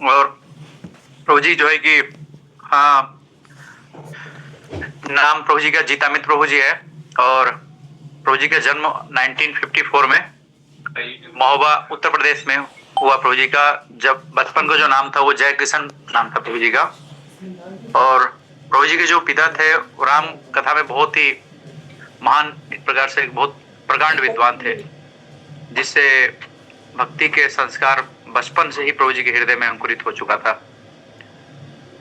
और प्रभु जी जो है कि हाँ, नाम प्रभु जी का जीतामित प्रभु जी है। और प्रभु जी का जन्म 1954 में महोबा उत्तर प्रदेश में हुआ प्रभु जी का। जब बचपन को जो नाम था वो जय किशन नाम था प्रभु जी का। और प्रभु जी के जो पिता थे वो राम कथा में बहुत ही महान, इस प्रकार से बहुत प्रकांड विद्वान थे, जिससे भक्ति के संस्कार बचपन से ही प्रभु जी के हृदय में अंकुरित हो चुका था।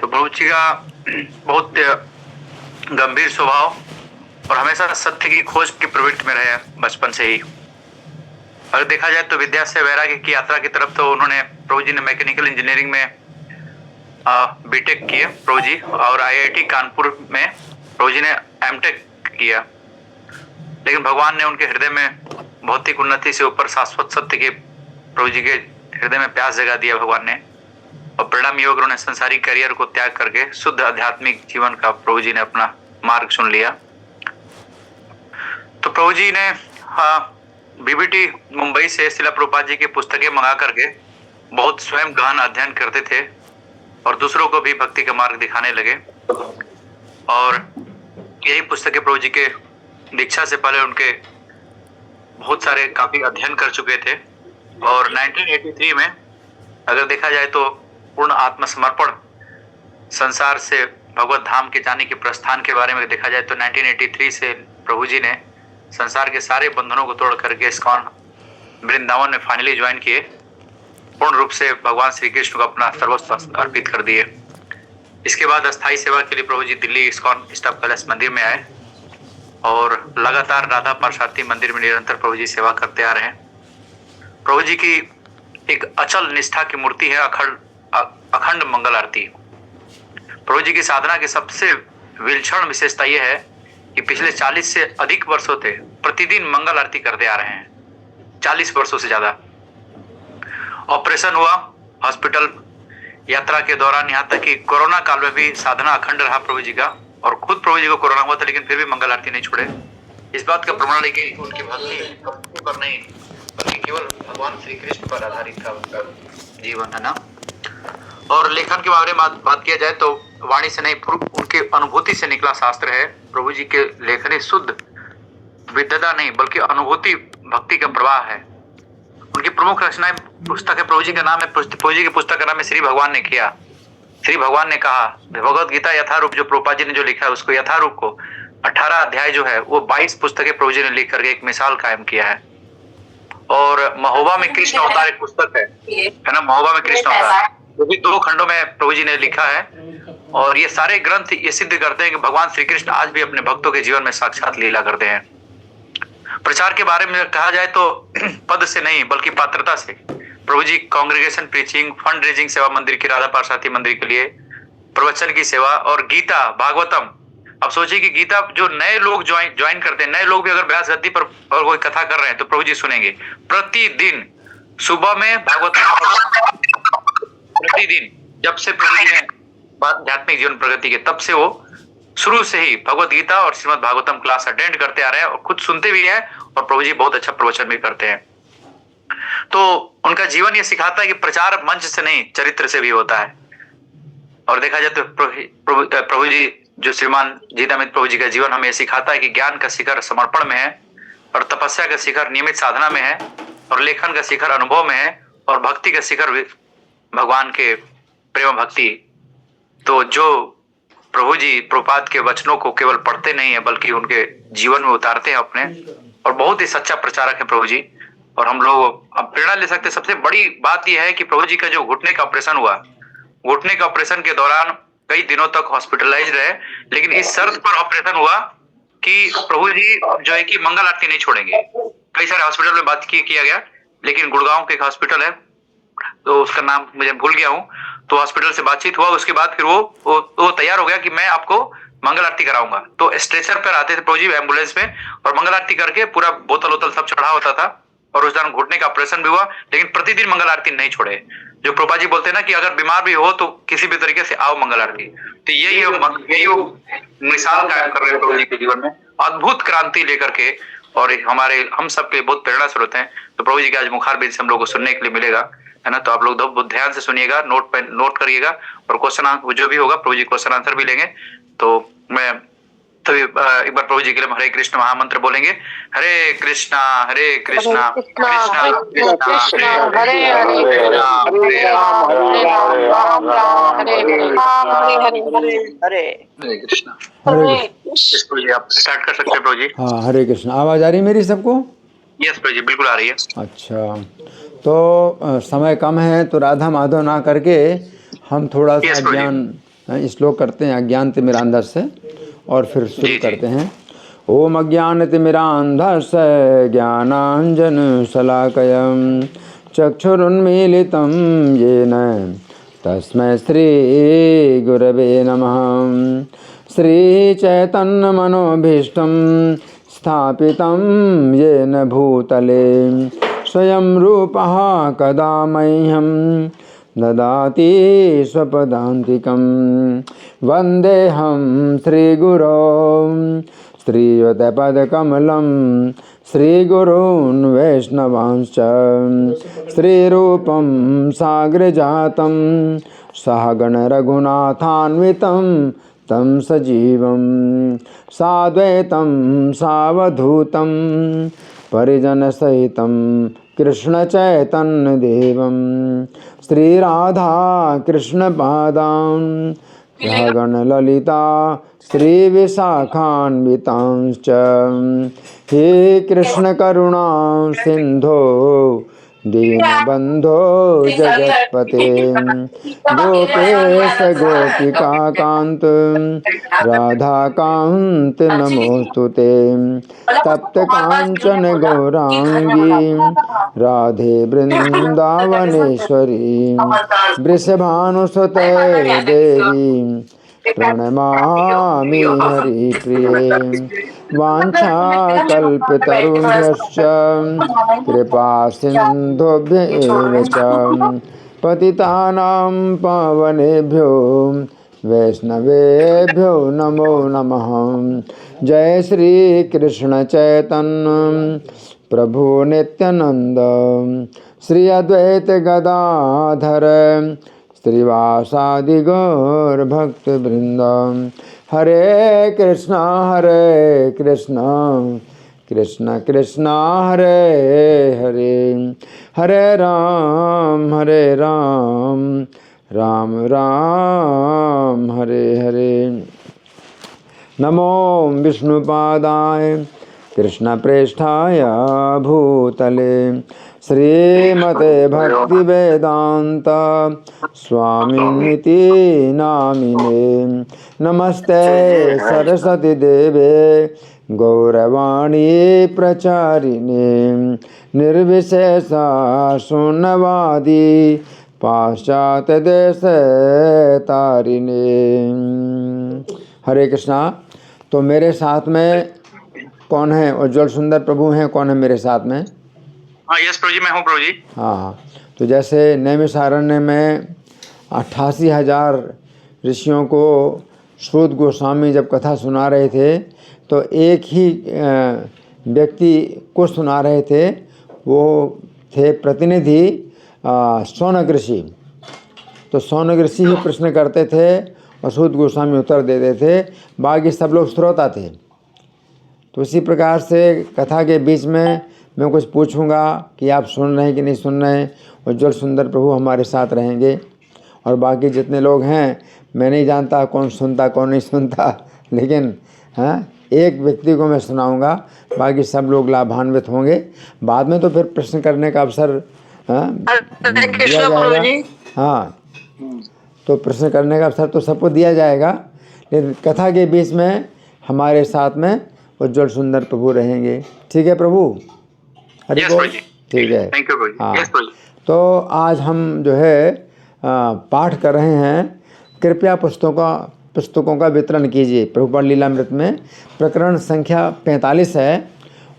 तो प्रभु जी का बहुत गंभीर स्वभाव और हमेशा सत्य की खोज की प्रवृत्ति में रहे बचपन से ही। अगर देखा जाए तो विद्या से वैराग्य की यात्रा की तरफ तो उन्होंने प्रभु जी ने मैकेनिकल इंजीनियरिंग में बीटेक किए प्रभु जी, और आईआईटी कानपुर में प्रभु जी ने एमटेक किया। लेकिन भगवान ने उनके हृदय में भौतिक उन्नति से ऊपर शाश्वत सत्य के प्रभु जी के हृदय में प्यास जगा दिया भगवान ने, और परिणाम योग उन्होंने संसारिक करियर को त्याग करके शुद्ध आध्यात्मिक जीवन का प्रभु जी ने अपना मार्ग चुन लिया। तो प्रभु जी ने बीबीटी मुंबई से शिला प्रभुपाद जी की पुस्तकें मंगा करके बहुत स्वयं गहन अध्ययन करते थे और दूसरों को भी भक्ति का मार्ग दिखाने लगे। और यही पुस्तकें प्रभु जी के दीक्षा से पहले उनके बहुत सारे काफी अध्ययन कर चुके थे। और 1983 में अगर देखा जाए तो पूर्ण आत्मसमर्पण, संसार से भगवत धाम के जाने के प्रस्थान के बारे में देखा जाए तो 1983 से प्रभु जी ने संसार के सारे बंधनों को तोड़ करके इस्कॉन वृंदावन में फाइनली ज्वाइन किए, पूर्ण रूप से भगवान श्री कृष्ण को अपना सर्वस्व अर्पित कर दिए। इसके बाद अस्थायी सेवा के लिए प्रभु जी दिल्ली इस्कॉन स्टाफ पैलेस मंदिर में आए और लगातार राधा पार्षार्थी मंदिर में निरंतर प्रभु जी सेवा करते आ रहे हैं। प्रभु जी की एक अचल निष्ठा की मूर्ति है अखंड मंगल आरती। प्रभु जी की साधना की सबसे विलक्षण विशेषता यह है कि पिछले 40 से अधिक वर्षों से प्रतिदिन मंगल आरती करते आ रहे हैं, 40 वर्षों से ज्यादा। ऑपरेशन हुआ हॉस्पिटल यात्रा के दौरान, यहाँ तक कि कोरोना काल में भी साधना अखंड रहा प्रभु जी का, और खुद प्रभु जी को कोरोना हुआ था लेकिन फिर भी मंगल आरती नहीं छोड़े। इस बात का प्रमाण है कि उनकी भक्ति पर नहीं बल्कि केवल भगवान श्री कृष्ण पर आधारित था उनका जीवन, है ना। और लेखन के बारे में बात किया जाए तो वाणी से नहीं, उनके अनुभूति से निकला शास्त्र है। प्रभु जी के लेखनी शुद्ध विद्वता नहीं बल्कि अनुभूति भक्ति का प्रवाह है। उनकी प्रमुख रचनाएं पुस्तक है, प्रभु जी का नाम है, प्रभु जी की पुस्तक का नाम है श्री भगवान ने किया। श्री भगवान ने कहा, भगवत गीता यथारूप जो प्रभुपाद जी ने जो लिखा है उसको यथारूप को 18 अध्याय जो है वो 22 पुस्तकें प्रभु जी ने लिख करके एक मिसाल कायम किया है। और महोबा में कृष्ण अवतार एक पुस्तक है ना, महोबा में कृष्ण अवतार, वो भी 2 खंडों में प्रभु जी ने लिखा है। और ये सारे ग्रंथ ये सिद्ध करते हैं कि भगवान श्री कृष्ण आज भी अपने भक्तों के जीवन में साक्षात लीला करते हैं। प्रचार के बारे में कहा जाए तो पद से नहीं बल्कि पात्रता से प्रभु जी कांग्रेगेशन प्रीचिंग, फंड रेजिंग सेवा मंदिर की, राधा पार्षार्थी मंदिर के लिए, प्रवचन की सेवा और गीता भागवतम। अब सोचिए कि गीता जो नए लोग ज्वाइन करते हैं, नए लोग भी अगर व्यास गद्दी पर और कोई कथा कर रहे हैं तो प्रभु जी सुनेंगे प्रतिदिन सुबह में भागवत। प्रतिदिन जब से प्रभु जी ने आध्यात्मिक जीवन प्रगति के तब से वो शुरू से ही भगवत गीता और श्रीमद् भागवतम क्लास अटेंड करते आ रहे हैं और खुद सुनते भी हैं, और प्रभु जी बहुत अच्छा प्रवचन भी करते हैं। तो उनका जीवन ये सिखाता है कि प्रचार मंच से नहीं चरित्र से भी होता है। और देखा जाए तो प्रभु जी जो श्रीमान जीतामित प्रभु जी का जीवन हमें सिखाता है कि ज्ञान का शिखर समर्पण में है, और तपस्या का शिखर नियमित साधना में है, और लेखन का शिखर अनुभव में है, और भक्ति का शिखर भगवान के प्रेम भक्ति। तो जो प्रभु जी प्रभुपाद के वचनों को केवल पढ़ते नहीं है बल्कि उनके जीवन में उतारते हैं अपने, और बहुत ही सच्चा प्रचारक है प्रभु जी। और हम लोग अब प्रेरणा ले सकते हैं। सबसे बड़ी बात यह है कि प्रभु जी का जो घुटने का ऑपरेशन हुआ, घुटने के ऑपरेशन के दौरान कई दिनों तक हॉस्पिटलाइज रहे, लेकिन इस शर्त पर ऑपरेशन हुआ कि प्रभु जी जो है कि मंगल आरती नहीं छोड़ेंगे। कई सारे हॉस्पिटल में बात किया गया, लेकिन गुड़गांव के एक हॉस्पिटल है तो उसका नाम मुझे भूल गया हूँ, तो हॉस्पिटल से बातचीत हुआ। उसके बाद फिर वो तैयार हो गया कि मैं आपको मंगल आरती कराऊंगा। तो स्ट्रेचर पर आते थे प्रभु जी एम्बुलेंस में, और मंगल आरती करके पूरा बोतल वोतल सब चढ़ा होता था, और उस दौरान घुटने का ऑपरेशन भी हुआ, लेकिन प्रतिदिन मंगल आरती नहीं छोड़े। जो प्रभुपा जी बोलते हैं ना कि अगर बीमार भी हो तो किसी भी तरीके से आओ मंगल आरती। तो यही मिसाल कायम कर रहे हैं प्रभु जी के जीवन में, अद्भुत क्रांति लेकर के, और हम सबके बहुत प्रेरणा स्रोत हैं। तो प्रभु जी के आज मुखारबिंद से हम लोग को सुनने के लिए मिलेगा है ना। तो आप लोग बहुत ध्यान से सुनिएगा, नोट करिएगा, और क्वेश्चन जो भी होगा प्रभु जी क्वेश्चन आंसर भी लेंगे। तो मैं तभी एक बार प्रभु जी के लिए हरे कृष्ण महामंत्र बोलेंगे। हरे कृष्णा कृष्णा कृष्णा कृष्णा हरे हरे, हरे राम राम राम हरे कृष्णा। हरे प्रभु जी आप स्टार्ट कर सकते हैं प्रभु जी। हाँ, हरे कृष्ण। आवाज़ आ रही है मेरी सबको? यस प्रभु जी बिल्कुल आ रही है। अच्छा, तो समय कम है तो राधा माधव ना करके हम थोड़ा सा Yes, प्रभु जी। ज्ञान श्लोक करते हैं, अज्ञान तिमिरांधस्य, और फिर शुरू जी, जी। करते हैं। ओम अज्ञान तिमिरांधस्य ज्ञानांजन शलाकयं चक्षुरुन्मीलितं येन तस्मै श्री गुरवे नमः। श्रीचैतन्यमनोभीष्टं स्थापितं येन भूतले स्वयं रूपः कदा मह्यं ददाति स्वपदान्तिकं। वन्देऽहं श्रीगुरो श्रीयुतपदकमलं श्रीगुरून् वैष्णवांश्च श्रीरूपं साग्रजातं सहगण रघुनाथान्वितं तं सजीवं साद्वैतं सावधूतं परिजनसहितं कृष्णचैतन्यदेवं श्रीराधा कृष्णपादान् सहगणललिता श्रीविशाखान्वितांश्च। हे कृष्णकरुणा सिन्धो दीनबन्धो जगत्पते गोपेश गोपिकान्त राधाकान्त नमोस्तुते। तप्तकाञ्चन गौराङ्गी राधे वृन्दावनेश्वरी वृषभानुसुते देवी प्रणमामि हरिप्रिये। वाञ्छाकल्पतरुभ्यश्च कृपा सिन्धुभ्य एव च पतितानां पावनेभ्यो वैष्णवेभ्यो नमो नमः। जय श्री कृष्ण चैतन्य प्रभु नित्यानंद श्री अद्वैत गदाधर श्रीवासादि गौर भक्त वृंद। हरे कृष्णा कृष्ण कृष्ण हरे हरे, हरे राम राम राम हरे हरे। नमो विष्णुपादाय कृष्णप्रेष्ठाय भूतले श्रीमते भक्तिवेदांत स्वामिनिति नामिने। नमस्ते सरस्वती देवे गौरवाणी प्रचारिणे निर्विशेषा शून्यवादी पाश्चात्य देश तारिणे। हरे कृष्णा। तो मेरे साथ में कौन है? उज्जवल सुंदर प्रभु हैं। कौन है मेरे साथ में? हाँ यस प्रभु जी, मैं हूँ प्रभु जी। हाँ, तो जैसे नैमिषारण्य में 88,000 ऋषियों को सूत गोस्वामी जब कथा सुना रहे थे तो एक ही व्यक्ति को सुना रहे थे, वो थे प्रतिनिधि शौनक ऋषि। तो शौनक ऋषि ही प्रश्न करते थे और सूत गोस्वामी उत्तर देते थे, बाकी सब लोग श्रोता थे। तो इसी प्रकार से कथा के बीच में मैं कुछ पूछूंगा कि आप सुन रहे हैं कि नहीं सुन रहे हैं। उज्जवल सुंदर प्रभु हमारे साथ रहेंगे और बाकी जितने लोग हैं, मैं नहीं जानता कौन सुनता कौन नहीं सुनता, लेकिन हाँ, एक व्यक्ति को मैं सुनाऊंगा, बाकी सब लोग लाभान्वित होंगे। बाद में तो फिर प्रश्न करने का अवसर दिया जाएगा। हाँ, तो प्रश्न करने का अवसर तो सबको दिया जाएगा, लेकिन कथा के बीच में हमारे साथ में उज्जवल सुंदर प्रभु रहेंगे। ठीक है प्रभु? हरि बोल। ठीक है। हाँ, तो आज हम जो है पाठ कर रहे हैं, कृपया पुस्तकों का वितरण कीजिए। प्रभुपाद लीलामृत में प्रकरण संख्या 45 है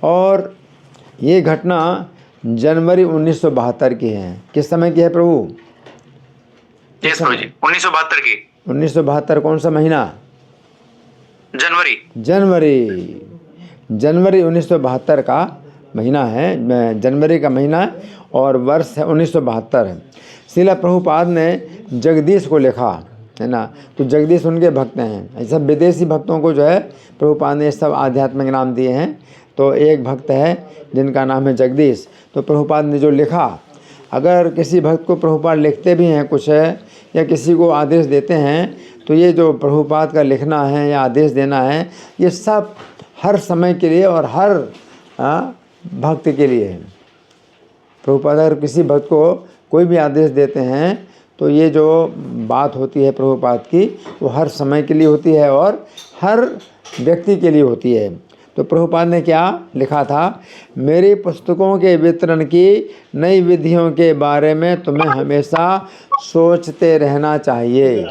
और ये घटना जनवरी 1972 की है। किस समय की है प्रभु? 1972 की। 1972 कौन सा महीना? जनवरी। जनवरी 1972 का महीना है, जनवरी का महीना है और वर्ष है 1972 है। श्रील प्रभुपाद ने जगदीश को लिखा, है ना। तो जगदीश उनके भक्त हैं। ऐसा विदेशी भक्तों को जो है प्रभुपाद ने सब आध्यात्मिक नाम दिए हैं। तो एक भक्त है जिनका नाम है जगदीश। तो प्रभुपाद ने जो लिखा, अगर किसी भक्त को प्रभुपाद लिखते भी हैं कुछ है या किसी को आदेश देते हैं, तो ये जो प्रभुपाद का लिखना है या आदेश देना है, ये सब हर समय के लिए और हर भक्त के लिए है। प्रभुपाद अगर किसी भक्त को कोई भी आदेश देते हैं तो ये जो बात होती है प्रभुपाद की, वो हर समय के लिए होती है और हर व्यक्ति के लिए होती है। तो प्रभुपाद ने क्या लिखा था, मेरी पुस्तकों के वितरण की नई विधियों के बारे में तुम्हें हमेशा सोचते रहना चाहिए।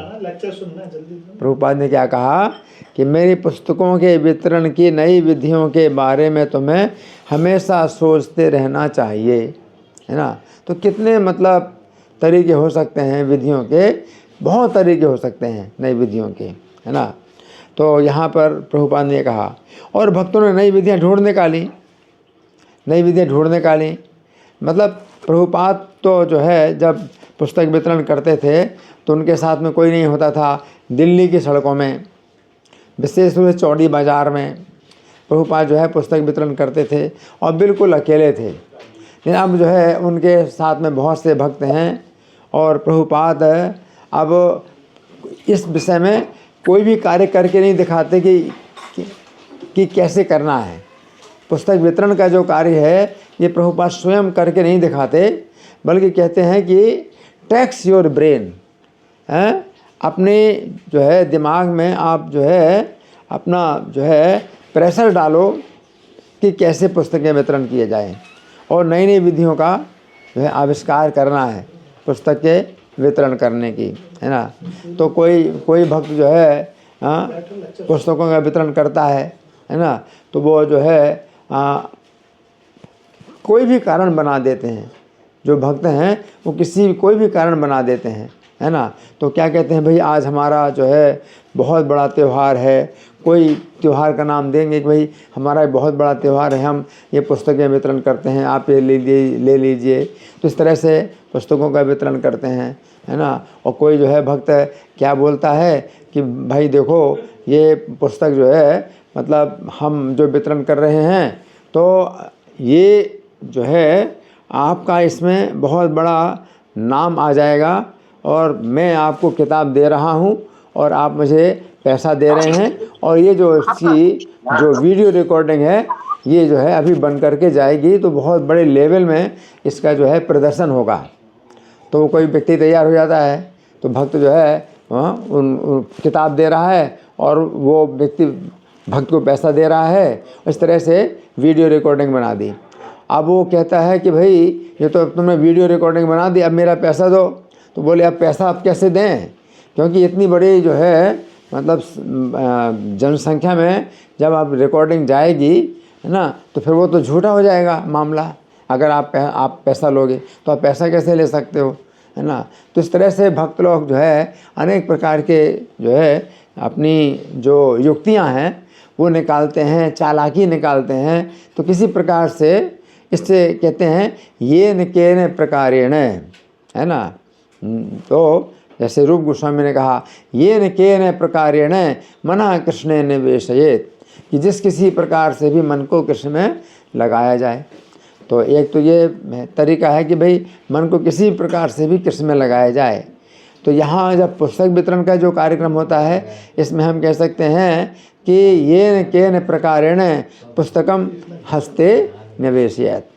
प्रभुपाद ने क्या कहा कि मेरी पुस्तकों के वितरण की नई विधियों के बारे में तुम्हें हमेशा सोचते रहना चाहिए, है ना। तो कितने मतलब तरीके हो सकते हैं विधियों के, बहुत तरीके हो सकते हैं नई विधियों के, है ना। तो यहाँ पर प्रभुपाद ने कहा, और भक्तों ने नई विधियाँ ढूंढ निकाली, नई विधियाँ ढूंढ निकाली। मतलब प्रभुपाद तो जो है जब पुस्तक वितरण करते थे तो उनके साथ में कोई नहीं होता था। दिल्ली की सड़कों में, विशेष रूप से चौड़ी बाज़ार में प्रभुपाद जो है पुस्तक वितरण करते थे और बिल्कुल अकेले थे। लेकिन अब जो है उनके साथ में बहुत से भक्त हैं और प्रभुपाद अब इस विषय में कोई भी कार्य करके नहीं दिखाते कि कैसे करना है। पुस्तक वितरण का जो कार्य है ये प्रभुपाद स्वयं करके नहीं दिखाते, बल्कि कहते हैं कि टैक्स योर ब्रेन, हैं, अपने जो है दिमाग में आप जो है अपना जो है प्रेशर डालो कि कैसे पुस्तकें वितरण किए जाएं और नई नई विधियों का जो है आविष्कार करना है पुस्तक के वितरण करने की, है ना। तो कोई भक्त जो है पुस्तकों का वितरण करता है ना, तो वो जो है कोई भी कारण बना देते हैं। जो भक्त हैं वो कोई भी कारण बना देते हैं, है ना। तो क्या कहते हैं, भाई आज हमारा जो है बहुत बड़ा त्यौहार है, कोई त्यौहार का नाम देंगे कि भाई हमारा बहुत बड़ा त्यौहार है, हम ये पुस्तकें वितरण करते हैं, आप ये ले लीजिए। तो इस तरह से पुस्तकों का वितरण करते हैं, है ना। और कोई जो है भक्त क्या बोलता है कि भाई देखो ये पुस्तक जो है मतलब हम जो वितरण कर रहे हैं तो ये जो है आपका इसमें बहुत बड़ा नाम आ जाएगा और मैं आपको किताब दे रहा हूँ और आप मुझे पैसा दे रहे हैं, और ये जो इसकी जो वीडियो रिकॉर्डिंग है ये जो है अभी बन करके जाएगी, तो बहुत बड़े लेवल में इसका जो है प्रदर्शन होगा। तो कोई व्यक्ति तैयार हो जाता है, तो भक्त जो है उन किताब दे रहा है और वो व्यक्ति भक्त को पैसा दे रहा है। इस तरह से वीडियो रिकॉर्डिंग बना दी। अब वो कहता है कि भाई ये तो तुमने वीडियो रिकॉर्डिंग बना दी, अब मेरा पैसा दो। तो बोले अब पैसा आप कैसे दें, क्योंकि इतनी बड़ी जो है मतलब जनसंख्या में जब आप रिकॉर्डिंग जाएगी, है ना, तो फिर वो तो झूठा हो जाएगा मामला। अगर आप पैसा लोगे तो आप पैसा कैसे ले सकते हो, है ना। तो इस तरह से भक्त लोग जो है अनेक प्रकार के जो है अपनी जो युक्तियां हैं वो निकालते हैं, चालाकी निकालते हैं। तो किसी प्रकार से इससे कहते हैं ये न केन प्रकारेण, है ना। तो जैसे रूप गोस्वामी ने कहा ये न केन प्रकारेण मना कृष्ण निवेशयेत, कि जिस किसी प्रकार से भी मन को कृष्ण में लगाया जाए। तो एक तो ये तरीका है कि भाई मन को किसी प्रकार से भी कृष्ण में लगाया जाए। तो यहाँ जब पुस्तक वितरण का जो कार्यक्रम होता है इसमें हम कह सकते हैं कि ये न केन प्रकारेण पुस्तकम हस्ते निवेशयेत,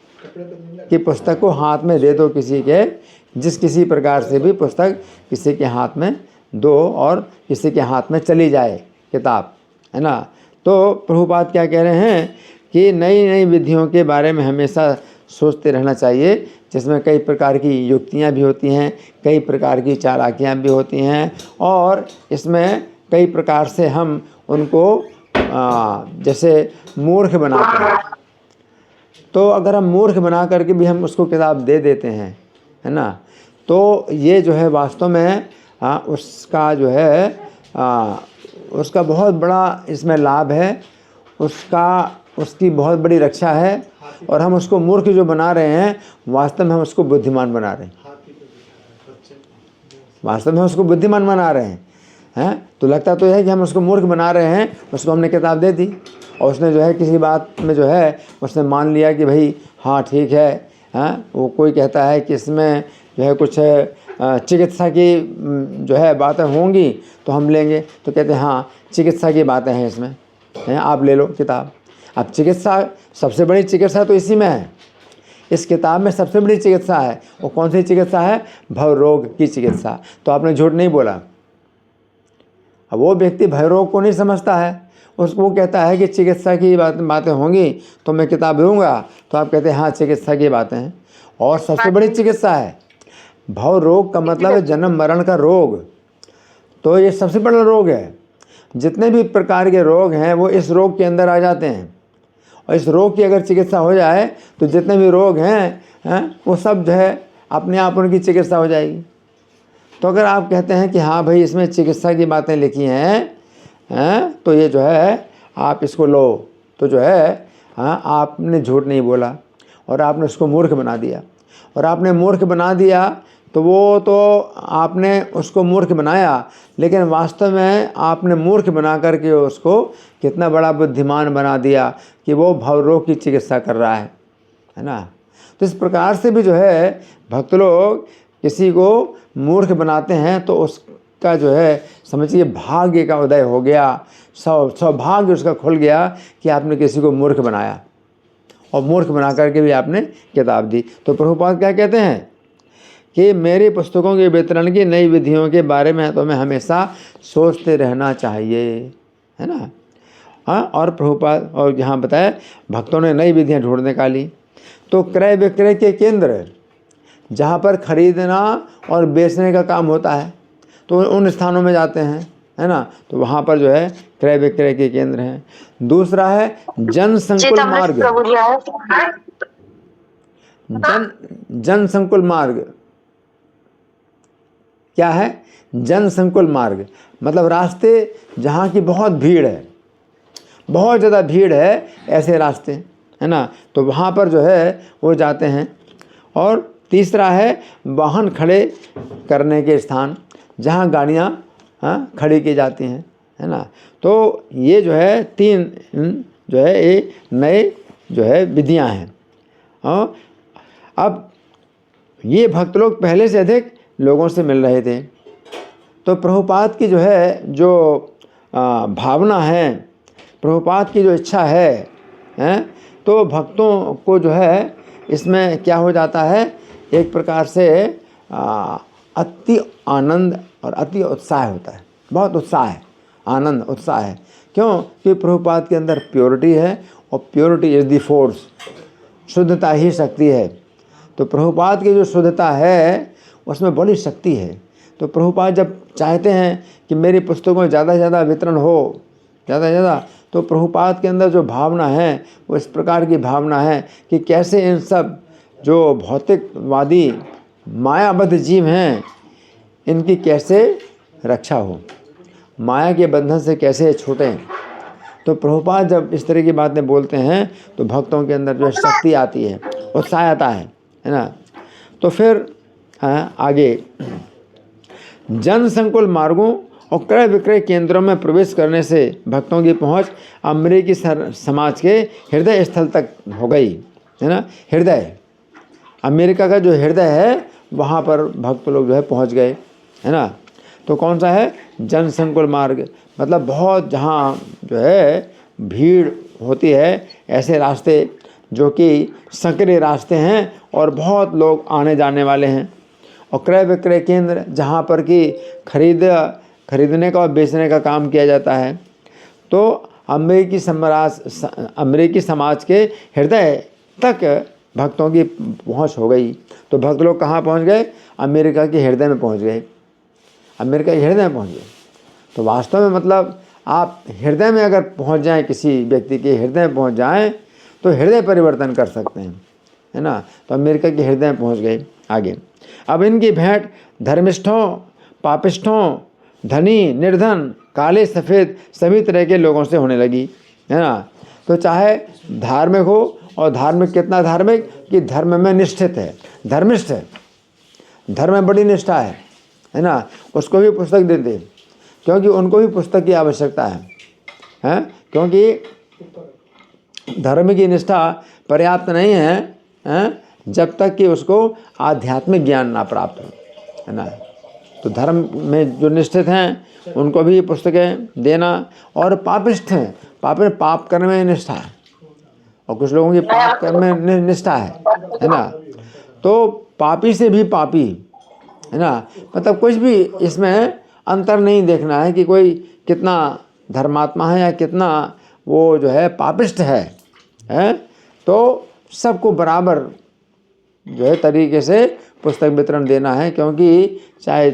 कि पुस्तक को हाथ में दे दो किसी के, जिस किसी प्रकार से भी पुस्तक किसी के हाथ में दो और किसी के हाथ में चली जाए किताब, है ना। तो प्रभुपाद क्या कह रहे हैं कि नई नई विधियों के बारे में हमेशा सोचते रहना चाहिए, जिसमें कई प्रकार की युक्तियां भी होती हैं, कई प्रकार की चालाकियां भी होती हैं, और इसमें कई प्रकार से हम उनको जैसे मूर्ख बनाते हैं। तो अगर हम मूर्ख बना करके भी हम उसको किताब दे देते हैं, है ना, तो ये जो है वास्तव में उसका जो है उसका बहुत बड़ा इसमें लाभ है। उसका उसकी बहुत बड़ी रक्षा है, और हम उसको मूर्ख जो बना रहे हैं, वास्तव में हम उसको बुद्धिमान बना रहे हैं। वास्तव में उसको बुद्धिमान बना रहे हैं। तो लगता तो यह है कि हम उसको मूर्ख बना रहे हैं। उसको हमने किताब दे दी और उसने जो है किसी बात में जो है उसने मान लिया कि भाई हाँ ठीक है। वो कोई कहता है कि इसमें जो है कुछ चिकित्सा की जो है बातें होंगी तो हम लेंगे, तो कहते हैं हाँ चिकित्सा की बातें हैं इसमें, आप ले लो किताब। अब चिकित्सा, सबसे बड़ी चिकित्सा तो इसी में है, इस किताब में सबसे बड़ी चिकित्सा है। वो कौन सी चिकित्सा है? भव रोग की चिकित्सा। तो आपने झूठ नहीं बोला। अब वो व्यक्ति भय रोग को नहीं समझता है, उसको कहता है कि चिकित्सा की बातें होंगी तो मैं किताब लूँगा, तो आप कहते हैं हाँ चिकित्सा की बातें हैं। और सबसे बड़ी चिकित्सा है भव रोग, का मतलब है जन्म मरण का रोग। तो ये सबसे बड़ा रोग है। जितने भी प्रकार के रोग हैं वो इस रोग के अंदर आ जाते हैं, और इस रोग की अगर चिकित्सा हो जाए तो जितने भी रोग हैं वो सब जो है अपने आप उनकी चिकित्सा हो जाएगी। तो अगर आप कहते हैं कि हाँ भाई इसमें चिकित्सा की बातें लिखी हैं तो ये जो है आप इसको लो, तो जो है आपने झूठ नहीं बोला और आपने उसको मूर्ख बना दिया। और आपने मूर्ख बना दिया तो वो तो आपने उसको मूर्ख बनाया, लेकिन वास्तव में आपने मूर्ख बना करके उसको कितना बड़ा बुद्धिमान बना दिया कि वो भवरोग की चिकित्सा कर रहा है ना। तो इस प्रकार से भी जो है भक्त लोग किसी को मूर्ख बनाते हैं तो उसका जो है समझिए भाग्य का उदय हो गया, सौभाग्य उसका खुल गया कि आपने किसी को मूर्ख बनाया और मूर्ख बना करके भी आपने किताब दी। तो प्रभुपाद क्या कहते हैं कि मेरी पुस्तकों के वितरण की नई विधियों के बारे में तो मैं हमेशा सोचते रहना चाहिए, है ना। और प्रभुपाद और यहाँ बताया भक्तों ने नई विधियाँ ढूंढ निकाली। तो क्रय विक्रय के केंद्र जहाँ पर खरीदना और बेचने का काम होता है तो उन स्थानों में जाते हैं, है ना। तो वहाँ पर जो है क्रय विक्रय के केंद्र हैं। दूसरा है जन संकुल मार्ग। जन संकुल मार्ग क्या है? जन संकुल मार्ग मतलब रास्ते जहाँ की बहुत भीड़ है, बहुत ज़्यादा भीड़ है, ऐसे रास्ते, है ना। तो वहाँ पर जो है वो जाते हैं। और तीसरा है वाहन खड़े करने के स्थान जहाँ गाड़ियाँ खड़ी की जाती हैं, है ना। तो ये जो है तीन जो है ये नए जो है विधियाँ हैं। अब ये भक्त लोग पहले से अधिक लोगों से मिल रहे थे। तो प्रभुपाद की जो है जो भावना है, प्रभुपाद की जो इच्छा है तो भक्तों को जो है इसमें क्या हो जाता है, एक प्रकार से अति आनंद और अति उत्साह होता है। बहुत उत्साह है, आनंद उत्साह है। क्यों? कि प्रभुपाद के अंदर प्योरिटी है और प्योरिटी इज़ द फोर्स, शुद्धता ही शक्ति है। तो प्रभुपाद की जो शुद्धता है उसमें बड़ी शक्ति है। तो प्रभुपाद जब चाहते हैं कि मेरी पुस्तकों ज़्यादा से ज़्यादा वितरण हो, ज़्यादा से ज़्यादा, तो प्रभुपाद के अंदर जो भावना है वो इस प्रकार की भावना है कि कैसे इन सब जो भौतिकवादी मायाबद्ध जीव हैं इनकी कैसे रक्षा हो, माया के बंधन से कैसे छूटें। तो प्रभुपाद जब इस तरह की बातें बोलते हैं तो भक्तों के अंदर जो शक्ति आती है, उत्साह आता है ना। तो फिर आगे जन संकुल मार्गों और क्रय विक्रय केंद्रों में प्रवेश करने से भक्तों की पहुंच अमेरिकी समाज के हृदय स्थल तक हो गई, है ना। हृदय, अमेरिका का जो हृदय है वहाँ पर भक्त लोग जो है पहुँच गए, है ना। तो कौन सा है? जन संकुल मार्ग मतलब बहुत जहाँ जो है भीड़ होती है, ऐसे रास्ते जो कि संकरे रास्ते हैं और बहुत लोग आने जाने वाले हैं। और क्रय विक्रय केंद्र जहाँ पर कि खरीदने का और बेचने का काम किया जाता है। तो अमेरिकी समाज के हृदय तक भक्तों की पहुँच हो गई। तो भक्त लोग कहाँ पहुँच गए? अमेरिका के हृदय में पहुँच गए, अमेरिका के हृदय में पहुँच गए। तो वास्तव में मतलब आप हृदय में अगर पहुँच जाएं, किसी व्यक्ति के हृदय में पहुँच जाएं तो हृदय परिवर्तन कर सकते हैं, है ना। तो अमेरिका के हृदय में पहुँच गए। आगे अब इनकी भेंट धर्मिष्ठों, पापिष्ठों, धनी, निर्धन, काले, सफ़ेद सभी तरह के लोगों से होने लगी, है ना। तो चाहे धार्मिक हो, और धार्मिक कितना धार्मिक कि धर्म में निष्ठित है, धर्मिष्ठ है, धर्म में बड़ी निष्ठा है ना, उसको भी पुस्तक देते, क्योंकि उनको भी पुस्तक की आवश्यकता है, क्योंकि धर्म की निष्ठा पर्याप्त नहीं है जब तक कि उसको आध्यात्मिक ज्ञान ना प्राप्त हो, है ना। तो धर्म में जो निष्ठित हैं उनको भी पुस्तकें देना। और पापिष्ठ हैं, पाप करने में निष्ठा है, और कुछ लोगों की पाप करने में निष्ठा है ना। तो पापी से भी पापी, है ना, मतलब कुछ भी इसमें अंतर नहीं देखना है कि कोई कितना धर्मात्मा है या कितना वो जो है पापिष्ठ है। तो सबको बराबर जो है तरीके से पुस्तक वितरण देना है, क्योंकि चाहे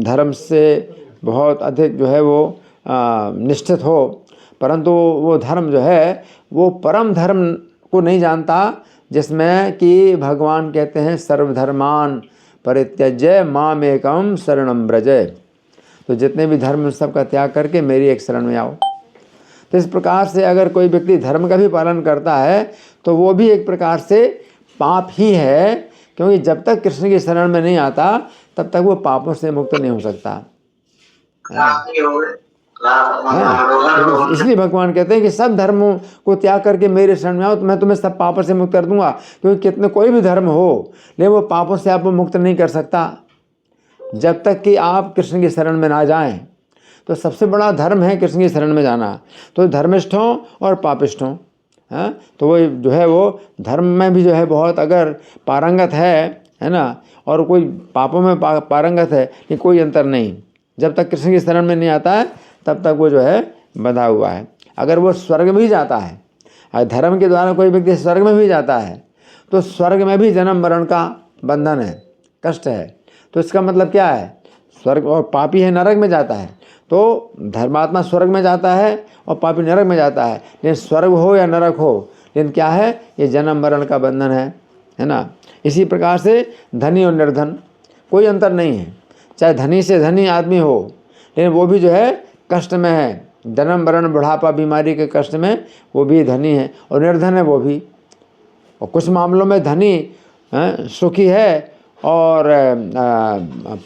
धर्म से बहुत अधिक जो है वो निष्ठित हो, परंतु वो धर्म जो है वो परम धर्म को नहीं जानता, जिसमें कि भगवान कहते हैं सर्वधर्मान परित्यज्य मामेकम शरणम व्रज। तो जितने भी धर्म सबका त्याग करके मेरी एक शरण में आओ। तो इस प्रकार से अगर कोई व्यक्ति धर्म का भी पालन करता है तो वो भी एक प्रकार से पाप ही है, क्योंकि जब तक कृष्ण की शरण में नहीं आता तब तक वो पापों से मुक्त नहीं हो सकता। इसलिए भगवान कहते हैं कि सब धर्मों को त्याग करके मेरे शरण में आओ तो मैं तुम्हें सब पापों से मुक्त कर दूंगा। क्योंकि कितने कोई भी धर्म हो, लेकिन वो पापों से आपको मुक्त नहीं कर सकता जब तक कि आप कृष्ण की शरण में ना जाएं। तो सबसे बड़ा धर्म है कृष्ण की शरण में जाना। तो धर्मिष्ठों और पापिष्ठों, तो वो जो है वो धर्म में भी जो है बहुत अगर पारंगत है ना, और कोई पापों में पारंगत है, लेकिन कोई अंतर नहीं। जब तक कृष्ण की शरण में नहीं आता है तब तक वो जो है बंधा हुआ है। अगर वो स्वर्ग भी जाता है, अगर धर्म के द्वारा कोई व्यक्ति स्वर्ग में भी जाता है तो स्वर्ग में भी जन्म मरण का बंधन है, कष्ट है। तो इसका मतलब क्या है, स्वर्ग, और पापी है नरक में जाता है। तो धर्मात्मा स्वर्ग में जाता है और पापी नरक में जाता है, लेकिन स्वर्ग हो या नरक हो, लेकिन क्या है, ये जन्म मरण का बंधन है ना। इसी प्रकार से धनी और निर्धन कोई अंतर नहीं है। चाहे धनी से धनी आदमी हो, लेकिन वो भी जो है कष्ट में है, जन्म मरण बुढ़ापा बीमारी के कष्ट में वो भी धनी है, और निर्धन है वो भी। और कुछ मामलों में धनी सुखी है और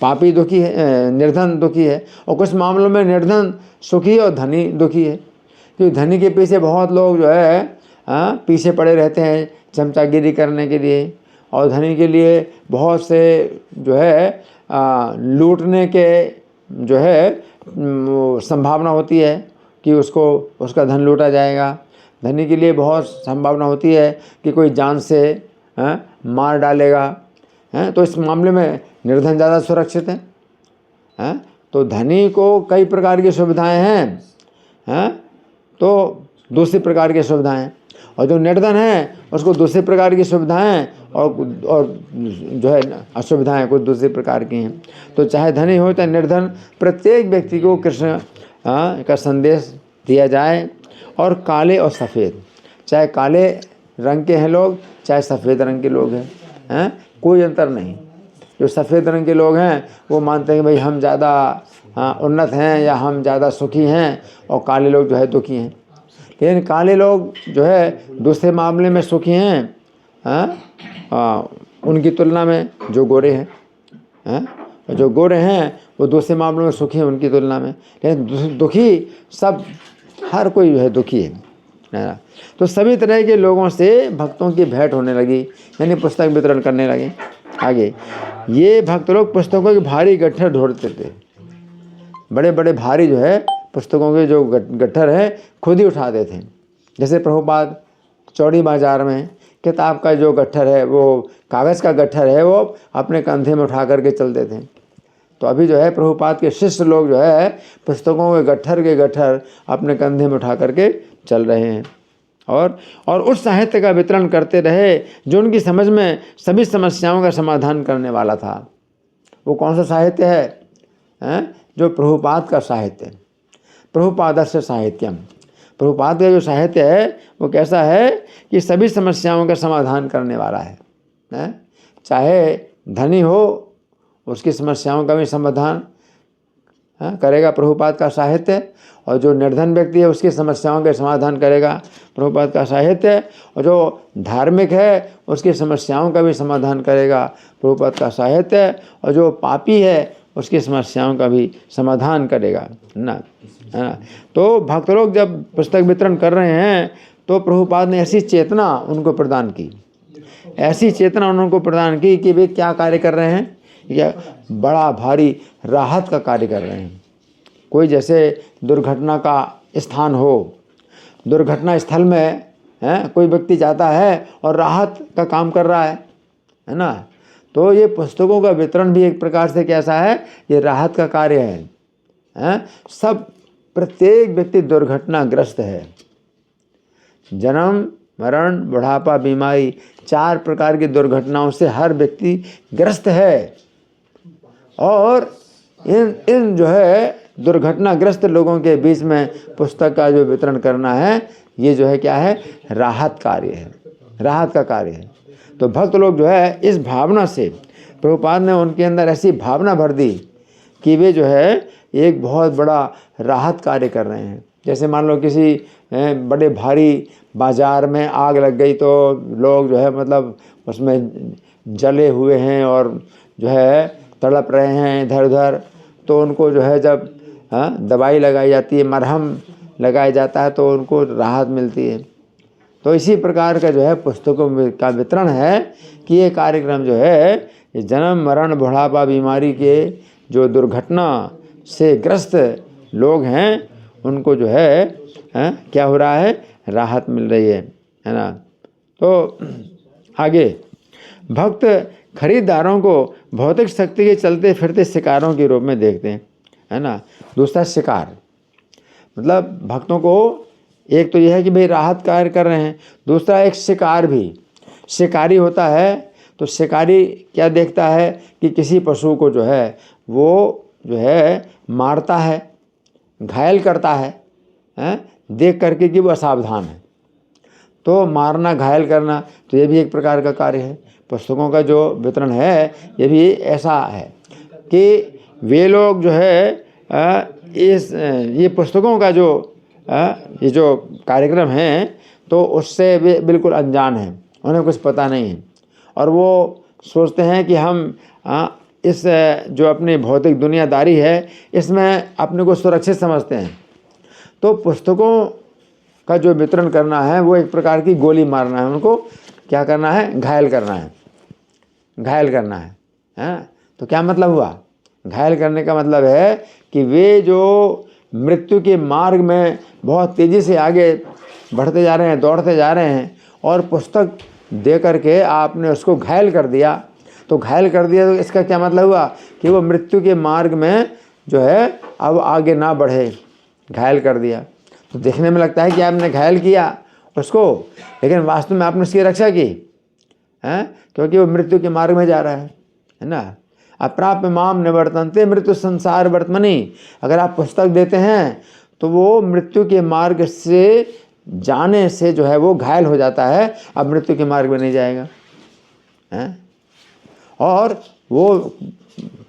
पापी दुखी है, निर्धन दुखी है। और कुछ मामलों में निर्धन सुखी और धनी दुखी है। क्योंकि धनी के पीछे बहुत लोग जो है पीछे पड़े रहते हैं चमचागिरी करने के लिए, और धनी के लिए बहुत से जो है लूटने के जो है संभावना होती है कि उसका धन लूटा जाएगा। धनी के लिए बहुत संभावना होती है कि कोई जान से मार डालेगा। तो इस मामले में निर्धन ज़्यादा सुरक्षित है। तो धनी को कई प्रकार की सुविधाएं हैं, तो दूसरी प्रकार की सुविधाएं, और जो निर्धन है उसको दूसरी प्रकार की सुविधाएं और जो है असुविधाएं कुछ दूसरी प्रकार की हैं। तो चाहे धनी हो चाहे निर्धन, प्रत्येक व्यक्ति को कृष्ण का संदेश दिया जाए। और काले और सफ़ेद, चाहे काले रंग के हैं लोग चाहे सफ़ेद रंग के लोग हैं, कोई अंतर नहीं। जो सफ़ेद रंग के लोग हैं वो मानते हैं कि भाई हम ज़्यादा उन्नत हैं या हम ज़्यादा सुखी हैं, और काले लोग जो है दुखी हैं। लेकिन काले लोग जो है दूसरे मामले में सुखी हैं उनकी तुलना में जो गोरे हैं। जो गोरे हैं वो दूसरे मामलों में सुखी हैं उनकी तुलना में, लेकिन दुखी सब हर कोई जो है दुखी है। तो सभी तरह के लोगों से भक्तों की भेंट होने लगी, यानी पुस्तक वितरण करने लगे। आगे ये भक्त लोग पुस्तकों के भारी गट्ठर ढोड़ते थे। बड़े बड़े भारी जो है पुस्तकों के जो गट्ठर है खुद ही उठाते थे। जैसे प्रभुपाद चौड़ी बाजार में किताब का जो गट्ठर है, वो कागज़ का गट्ठर है, वो अपने कंधे में उठा करके चलते थे। तो अभी जो है प्रभुपाद के शिष्य लोग जो है पुस्तकों के गट्ठर अपने कंधे में उठा करके चल रहे हैं, और उस साहित्य का वितरण करते रहे जो उनकी समझ में सभी समस्याओं का समाधान करने वाला था। वो कौन सा साहित्य है? जो प्रभुपाद का साहित्य, प्रभुपादस्य साहित्यम। प्रभुपाद का जो साहित्य है वो कैसा है कि सभी समस्याओं का समाधान करने वाला है। चाहे धनी हो उसकी समस्याओं का भी समाधान करेगा प्रभुपाद का साहित्य, और जो निर्धन व्यक्ति है उसकी समस्याओं के समाधान करेगा प्रभुपाद का साहित्य, और जो धार्मिक है उसकी समस्याओं का भी समाधान करेगा प्रभुपाद का साहित्य, और जो पापी है उसकी समस्याओं का भी समाधान करेगा ना। तो भक्त लोग जब पुस्तक वितरण कर रहे हैं तो प्रभुपाद ने ऐसी चेतना उनको प्रदान की, ऐसी चेतना उनको प्रदान की कि वे क्या कार्य कर रहे हैं, या बड़ा भारी राहत का कार्य कर रहे हैं। कोई जैसे दुर्घटना का स्थान हो, दुर्घटना स्थल में कोई व्यक्ति जाता है और राहत का काम कर रहा है ना। तो ये पुस्तकों का वितरण भी एक प्रकार से कैसा है, ये राहत का कार्य है। सब प्रत्येक व्यक्ति दुर्घटनाग्रस्त है, जन्म मरण बुढ़ापा बीमारी 4 प्रकार की दुर्घटनाओं से हर व्यक्ति ग्रस्त है, और इन जो है दुर्घटनाग्रस्त लोगों के बीच में पुस्तक का जो वितरण करना है, ये जो है क्या है, राहत कार्य है, राहत का कार्य है। तो भक्त लोग जो है इस भावना से, प्रभुपाद ने उनके अंदर ऐसी भावना भर दी कि वे जो है एक बहुत बड़ा राहत कार्य कर रहे हैं। जैसे मान लो किसी बड़े भारी बाजार में आग लग गई तो लोग जो है मतलब उसमें जले हुए हैं और जो है तड़प रहे हैं इधर उधर, तो उनको जो है जब दवाई लगाई जाती है, मरहम लगाया जाता है तो उनको राहत मिलती है। तो इसी प्रकार का जो है पुस्तकों का वितरण है कि ये कार्यक्रम जो है जन्म मरण बुढ़ापा बीमारी के जो दुर्घटना से ग्रस्त लोग हैं उनको जो है क्या हो रहा है, राहत मिल रही है ना। तो आगे भक्त खरीदारों को भौतिक शक्ति के चलते फिरते शिकारों के रूप में देखते हैं, है ना। दूसरा शिकार, मतलब भक्तों को एक तो यह है कि भाई राहत कार्य कर रहे हैं, दूसरा एक शिकार भी, शिकारी होता है तो शिकारी क्या देखता है कि किसी पशु को जो है वो जो है मारता है, घायल करता है देख करके कि वो असावधान है, तो मारना घायल करना, तो ये भी एक प्रकार का कार्य है। पुस्तकों का जो वितरण है ये भी ऐसा है कि वे लोग जो है ये पुस्तकों का जो ये जो कार्यक्रम है तो उससे वे बिल्कुल अनजान हैं, उन्हें कुछ पता नहीं है, और वो सोचते हैं कि हम इस जो अपनी भौतिक दुनियादारी है इसमें अपने को सुरक्षित समझते हैं। तो पुस्तकों का जो वितरण करना है वो एक प्रकार की गोली मारना है, उनको क्या करना है, घायल करना है, घायल करना है। तो क्या मतलब हुआ, घायल करने का मतलब है कि वे जो मृत्यु के मार्ग में बहुत तेज़ी से आगे बढ़ते जा रहे हैं, दौड़ते जा रहे हैं, और पुस्तक दे करके आपने उसको घायल कर दिया। तो घायल कर दिया तो इसका क्या मतलब हुआ कि वो मृत्यु के मार्ग में जो है अब आगे ना बढ़े, घायल कर दिया। तो देखने में लगता है कि आपने घायल किया उसको, लेकिन वास्तव में आपने उसकी रक्षा की है, क्योंकि वो मृत्यु के मार्ग में जा रहा है ना। अप्राप्य माम निवर्तन्ते मृत्यु संसार वर्तमनि, अगर आप पुस्तक देते हैं तो वो मृत्यु के मार्ग से जाने से जो है वो घायल हो जाता है, अब मृत्यु के मार्ग में नहीं जाएगा है, और वो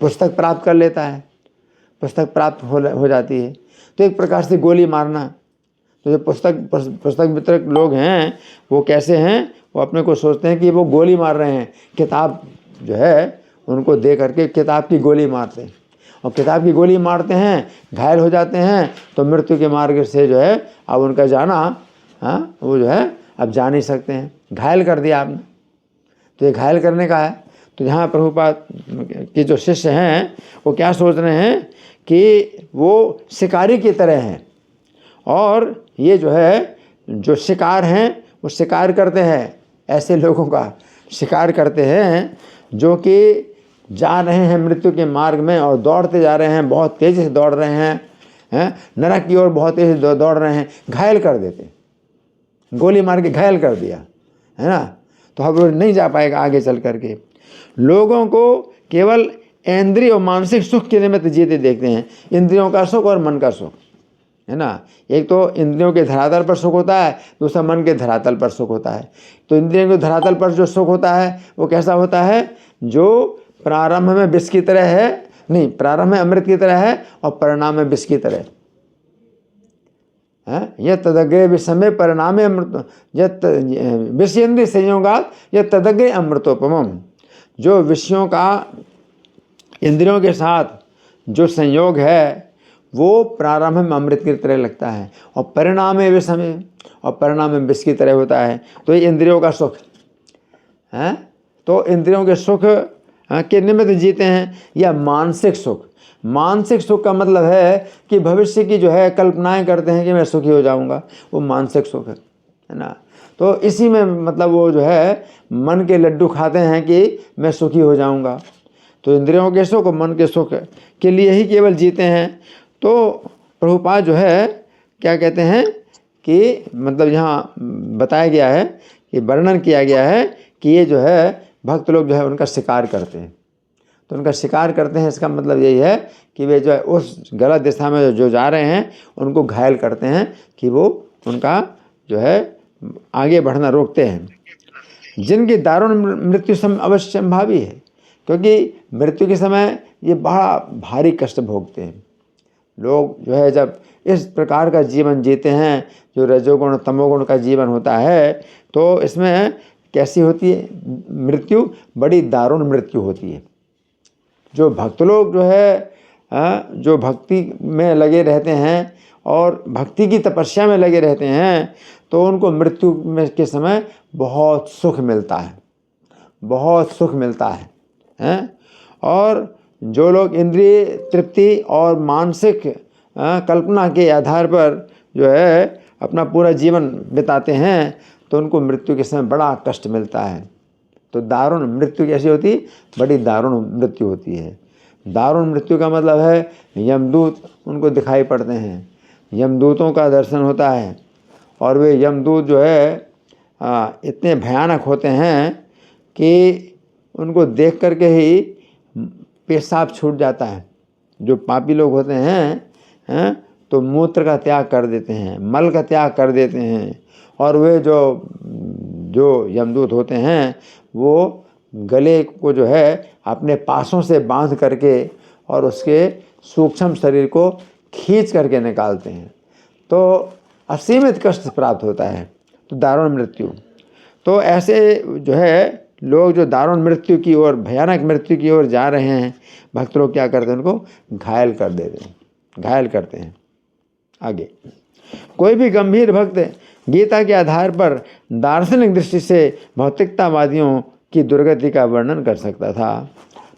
पुस्तक प्राप्त कर लेता है, पुस्तक प्राप्त हो जाती है। तो एक प्रकार से गोली मारना। तो जो पुस्तक वितरक लोग हैं वो कैसे हैं, वो अपने को सोचते हैं कि वो गोली मार रहे हैं, किताब जो है उनको दे करके किताब की गोली मारते हैं, और किताब की गोली मारते हैं, घायल हो जाते हैं, तो मृत्यु के मार्ग से जो है अब उनका जाना वो जो है अब जा नहीं सकते हैं, घायल कर दिया आपने। तो ये घायल करने का है। तो यहाँ प्रभुपाद के जो शिष्य हैं वो क्या सोच रहे हैं कि वो शिकारी की तरह हैं, और ये जो है जो शिकार हैं वो शिकार करते हैं, ऐसे लोगों का शिकार करते हैं जो कि जा रहे हैं मृत्यु के मार्ग में और दौड़ते जा रहे हैं, बहुत तेज़ी से दौड़ रहे हैं नरक की ओर बहुत तेज़ी से दौड़ रहे हैं, घायल कर देते, गोली मार के घायल कर दिया है ना। तो अब वो नहीं जा पाएगा आगे चल करके। लोगों को केवल इंद्रिय और मानसिक सुख के निमित्त जीते देखते हैं, इंद्रियों का सुख और मन का सुख है ना। एक तो इंद्रियों के धरातल पर सुख होता है, दूसरा मन के धरातल पर सुख होता है। तो इंद्रियों के धरातल पर जो सुख होता है वो कैसा होता है, जो प्रारंभ में विष की तरह है, नहीं, प्रारंभ में अमृत की तरह है और परिणाम में विष की तरह है। यह तदग्रे विषमे परिणामे अमृत, यह विषयेंद्रिय संयोगात यह तदग्रे अमृतोपमम। जो विषयों का इंद्रियों के साथ जो संयोग है वो प्रारंभ में अमृत की तरह लगता है और परिणाम में विषम, और परिणाम में विष की तरह होता है। तो ये इंद्रियों का सुख है। तो इंद्रियों के सुख के निमित्त जीते हैं, या मानसिक सुख। मानसिक सुख का मतलब है कि भविष्य की जो है कल्पनाएं करते हैं कि मैं सुखी हो जाऊंगा, वो मानसिक सुख है ना। तो इसी में मतलब वो जो है मन के लड्डू खाते हैं कि मैं सुखी हो जाऊंगा। तो इंद्रियों के सुख और मन के सुख के लिए ही केवल जीते हैं। तो प्रभुपाद जो है क्या कहते हैं कि मतलब यहाँ बताया गया है कि वर्णन किया गया है कि ये जो है भक्त लोग जो है उनका शिकार करते हैं। तो उनका शिकार करते हैं, इसका मतलब यही है कि वे जो है उस गलत दिशा में जो जा रहे हैं उनको घायल करते हैं कि वो उनका जो है आगे बढ़ना रोकते हैं। जिनकी दारुण मृत्यु अवश्य संभावी है, क्योंकि मृत्यु के समय ये बड़ा भारी कष्ट भोगते हैं लोग। जो है जब इस प्रकार का जीवन जीते हैं जो रजोगुण तमोगुण का जीवन होता है, तो इसमें कैसी होती है मृत्यु? बड़ी दारुण मृत्यु होती है। जो भक्त लोग जो है जो भक्ति में लगे रहते हैं और भक्ति की तपस्या में लगे रहते हैं, तो उनको मृत्यु में के समय बहुत सुख मिलता है, बहुत सुख मिलता है। और जो लोग इंद्रिय तृप्ति और मानसिक कल्पना के आधार पर जो है अपना पूरा जीवन बिताते हैं, तो उनको मृत्यु के समय बड़ा कष्ट मिलता है। तो दारुण मृत्यु कैसी होती? बड़ी दारुण मृत्यु होती है। दारुण मृत्यु का मतलब है यमदूत उनको दिखाई पड़ते हैं, यमदूतों का दर्शन होता है, और वे यमदूत जो है इतने भयानक होते हैं कि उनको देख करके ही पेशाब छूट जाता है। जो पापी लोग होते हैं तो मूत्र का त्याग कर देते हैं, मल का त्याग कर देते हैं, और वे जो यमदूत होते हैं वो गले को जो है अपने पासों से बांध करके और उसके सूक्ष्म शरीर को खींच करके निकालते हैं। तो असीमित कष्ट प्राप्त होता है। तो दारुण मृत्यु। तो ऐसे जो है लोग जो दारुण मृत्यु की ओर, भयानक मृत्यु की ओर जा रहे हैं, भक्त लोग क्या करते हैं? उनको घायल कर देते हैं, घायल करते हैं। आगे, कोई भी गंभीर भक्त गीता के आधार पर दार्शनिक दृष्टि से भौतिकतावादियों की दुर्गति का वर्णन कर सकता था।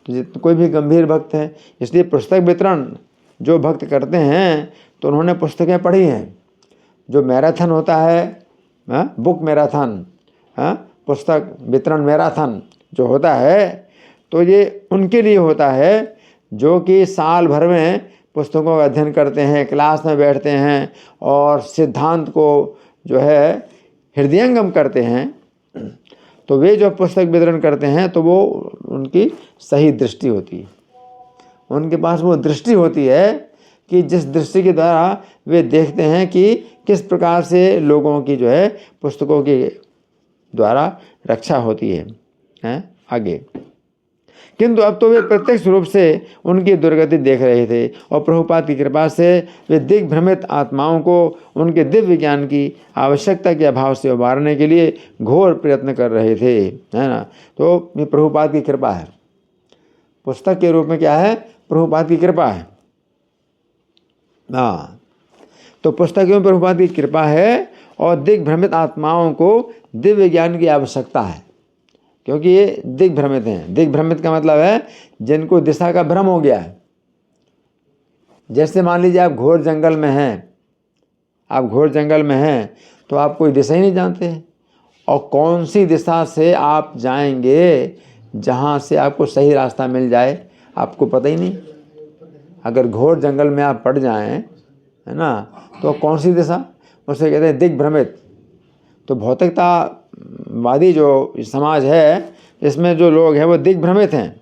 तो कोई भी गंभीर भक्त है, इसलिए पुस्तक वितरण जो भक्त करते हैं तो उन्होंने पुस्तकें पढ़ी हैं। जो मैराथन होता है, बुक मैराथन, पुस्तक वितरण मैराथन जो होता है, तो ये उनके लिए होता है जो कि साल भर में पुस्तकों का अध्ययन करते हैं, क्लास में बैठते हैं और सिद्धांत को जो है हृदयंगम करते हैं। तो वे जो पुस्तक वितरण करते हैं तो वो उनकी सही दृष्टि होती है। उनके पास वो दृष्टि होती है कि जिस दृष्टि के द्वारा वे देखते हैं कि किस प्रकार से लोगों की जो है पुस्तकों के द्वारा रक्षा होती है। आगे, किंतु अब तो वे प्रत्यक्ष रूप से उनकी दुर्गति देख रहे थे और प्रभुपाद की कृपा से वे दिग्भ्रमित आत्माओं को उनके दिव्य ज्ञान की आवश्यकता के अभाव से उबारने के लिए घोर प्रयत्न कर रहे थे, है ना। तो ये प्रभुपाद की कृपा है। पुस्तक के रूप में क्या है? प्रभुपाद की कृपा है। तो पुस्तकों में प्रभुपाद की कृपा है और दिग्भ्रमित आत्माओं को दिव्य ज्ञान की आवश्यकता है, क्योंकि ये दिग्भ्रमित हैं। दिग्भ्रमित का मतलब है जिनको दिशा का भ्रम हो गया है। जैसे मान लीजिए आप घोर जंगल में हैं, आप घोर जंगल में हैं तो आप कोई दिशा ही नहीं जानते हैं, और कौन सी दिशा से आप जाएंगे जहाँ से आपको सही रास्ता मिल जाए आपको पता ही नहीं। अगर घोर जंगल में आप पड़ जाएं, है ना, तो कौन सी दिशा, उसे कहते हैं दिग्भ्रमित। तो भौतिकतावादी जो समाज है इसमें जो लोग हैं वो दिग्भ्रमित हैं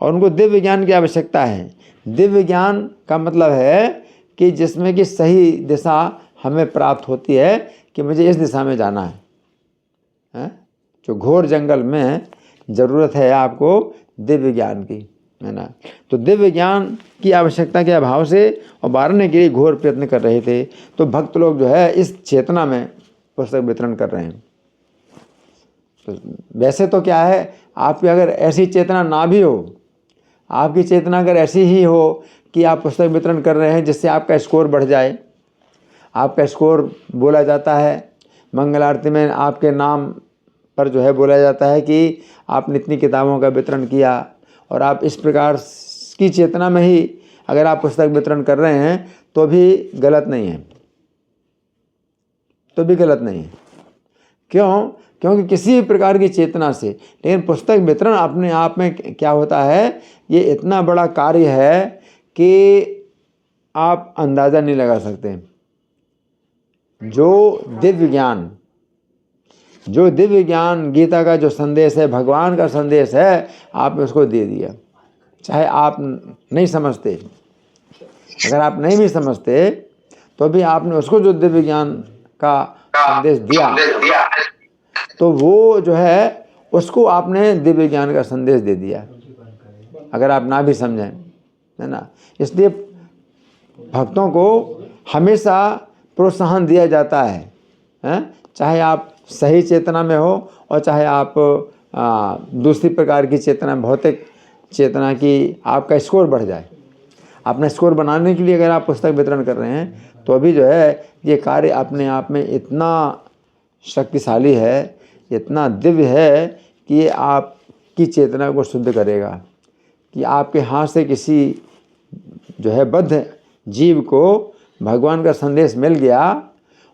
और उनको दिव्य ज्ञान की आवश्यकता है। दिव्य ज्ञान का मतलब है कि जिसमें कि सही दिशा हमें प्राप्त होती है कि मुझे इस दिशा में जाना है। जो घोर जंगल में ज़रूरत है आपको दिव्य ज्ञान की, है ना। तो दिव्य ज्ञान की आवश्यकता के अभाव से और बांटने के लिए घोर प्रयत्न कर रहे थे। तो भक्त लोग जो है इस चेतना में पुस्तक वितरण कर रहे हैं। तो वैसे तो क्या है, आपकी अगर ऐसी चेतना ना भी हो, आपकी चेतना अगर ऐसी ही हो कि आप पुस्तक वितरण कर रहे हैं जिससे आपका स्कोर बढ़ जाए, आपका स्कोर बोला जाता है मंगल आरती में, आपके नाम पर जो है बोला जाता है कि आपने इतनी किताबों का वितरण किया, और आप इस प्रकार की चेतना में ही अगर आप पुस्तक वितरण कर रहे हैं तो भी गलत नहीं है, तो भी गलत नहीं है। क्यों? क्योंकि किसी भी प्रकार की चेतना से, लेकिन पुस्तक वितरण अपने आप में क्या होता है, ये इतना बड़ा कार्य है कि आप अंदाज़ा नहीं लगा सकते। जो दिव्य ज्ञान गीता का जो संदेश है, भगवान का संदेश है, आपने उसको दे दिया। चाहे आप नहीं समझते, अगर आप नहीं भी समझते तो भी आपने उसको जो दिव्य ज्ञान का संदेश दिया, तो वो जो है उसको आपने दिव्य ज्ञान का संदेश दे दिया, अगर आप ना भी समझें, है ना। इसलिए भक्तों को हमेशा प्रोत्साहन दिया जाता है, चाहे आप सही चेतना में हो और चाहे आप दूसरी प्रकार की चेतना, भौतिक चेतना की आपका स्कोर बढ़ जाए। अपना स्कोर बनाने के लिए अगर आप पुस्तक वितरण कर रहे हैं तो अभी जो है ये कार्य अपने आप में इतना शक्तिशाली है, इतना दिव्य है कि ये आपकी चेतना को शुद्ध करेगा, कि आपके हाथ से किसी जो है बद्ध जीव को भगवान का संदेश मिल गया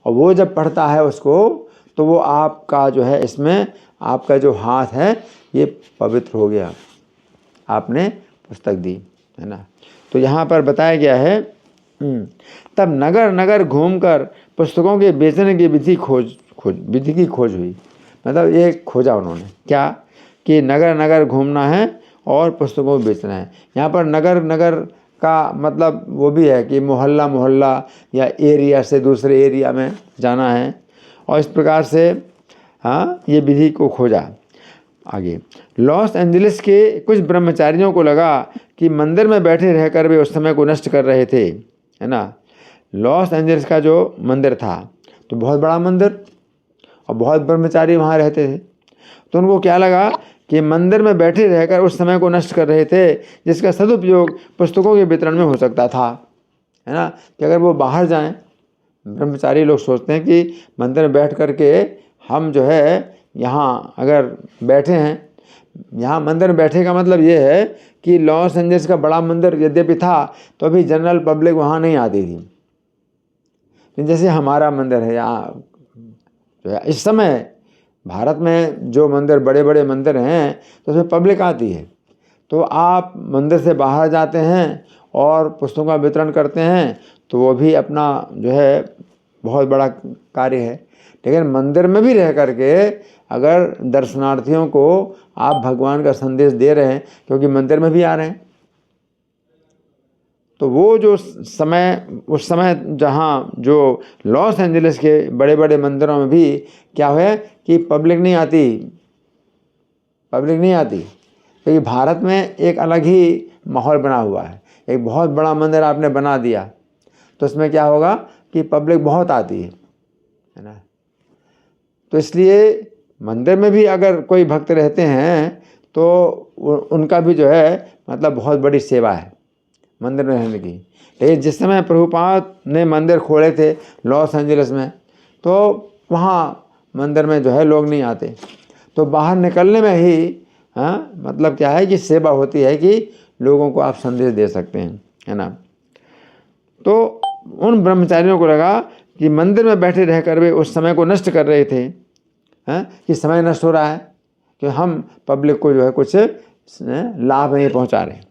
और वो जब पढ़ता है उसको, तो वो आपका जो है इसमें आपका जो हाथ है ये पवित्र हो गया, आपने पुस्तक दी, है ना। तो यहाँ पर बताया गया है, तब नगर नगर घूमकर पुस्तकों के बेचने की विधि की खोज हुई। मतलब ये खोजा उन्होंने क्या, कि नगर नगर घूमना है और पुस्तकों को बेचना है। यहाँ पर नगर नगर का मतलब वो भी है कि मोहल्ला मोहल्ला या एरिया से दूसरे एरिया में जाना है, और इस प्रकार से ये विधि को खोजा। आगे, लॉस एंजलिस के कुछ ब्रह्मचारियों को लगा कि मंदिर में बैठे रहकर वे उस समय को नष्ट कर रहे थे, है ना। लॉस एंजलिस का जो मंदिर था तो बहुत बड़ा मंदिर और बहुत ब्रह्मचारी वहाँ रहते थे, तो उनको क्या लगा कि मंदिर में बैठे रहकर उस समय को नष्ट कर रहे थे, जिसका सदुपयोग पुस्तकों के वितरण में हो सकता था, है ना। कि अगर वो बाहर जाएं, ब्रह्मचारी लोग सोचते हैं कि मंदिर में बैठ कर के हम जो है यहाँ अगर बैठे हैं, यहाँ मंदिर में बैठे का मतलब ये है कि लॉस एंजल्स का बड़ा मंदिर यद्यपि था तो अभी जनरल पब्लिक वहाँ नहीं आती थी। जैसे हमारा मंदिर है यहाँ जो है, इस समय भारत में जो मंदिर बड़े बड़े मंदिर हैं तो उसमें पब्लिक आती है, तो आप मंदिर से बाहर जाते हैं और पुस्तकों का वितरण करते हैं, तो वो भी अपना जो है बहुत बड़ा कार्य है। लेकिन मंदिर में भी रह करके अगर दर्शनार्थियों को आप भगवान का संदेश दे रहे हैं, क्योंकि मंदिर में भी आ रहे हैं, तो वो जो समय, उस समय जहाँ जो लॉस एंजलिस के बड़े बड़े मंदिरों में भी क्या है कि पब्लिक नहीं आती, क्योंकि भारत में एक अलग ही माहौल बना हुआ है। एक बहुत बड़ा मंदिर आपने बना दिया तो उसमें क्या होगा कि पब्लिक बहुत आती है ना। तो इसलिए मंदिर में भी अगर कोई भक्त रहते हैं तो उनका भी जो है मतलब बहुत बड़ी सेवा है मंदिर में रहने की। लेकिन जिस समय प्रभुपाद ने मंदिर खोले थे लॉस एंजलिस में, तो वहाँ मंदिर में जो है लोग नहीं आते, तो बाहर निकलने में ही मतलब क्या है कि सेवा होती है कि लोगों को आप संदेश दे सकते हैं, है ना। तो उन ब्रह्मचारियों को लगा कि मंदिर में बैठे रहकर वे उस समय को नष्ट कर रहे थे, कि समय नष्ट हो रहा है, कि हम पब्लिक को जो है कुछ लाभ नहीं पहुंचा रहे,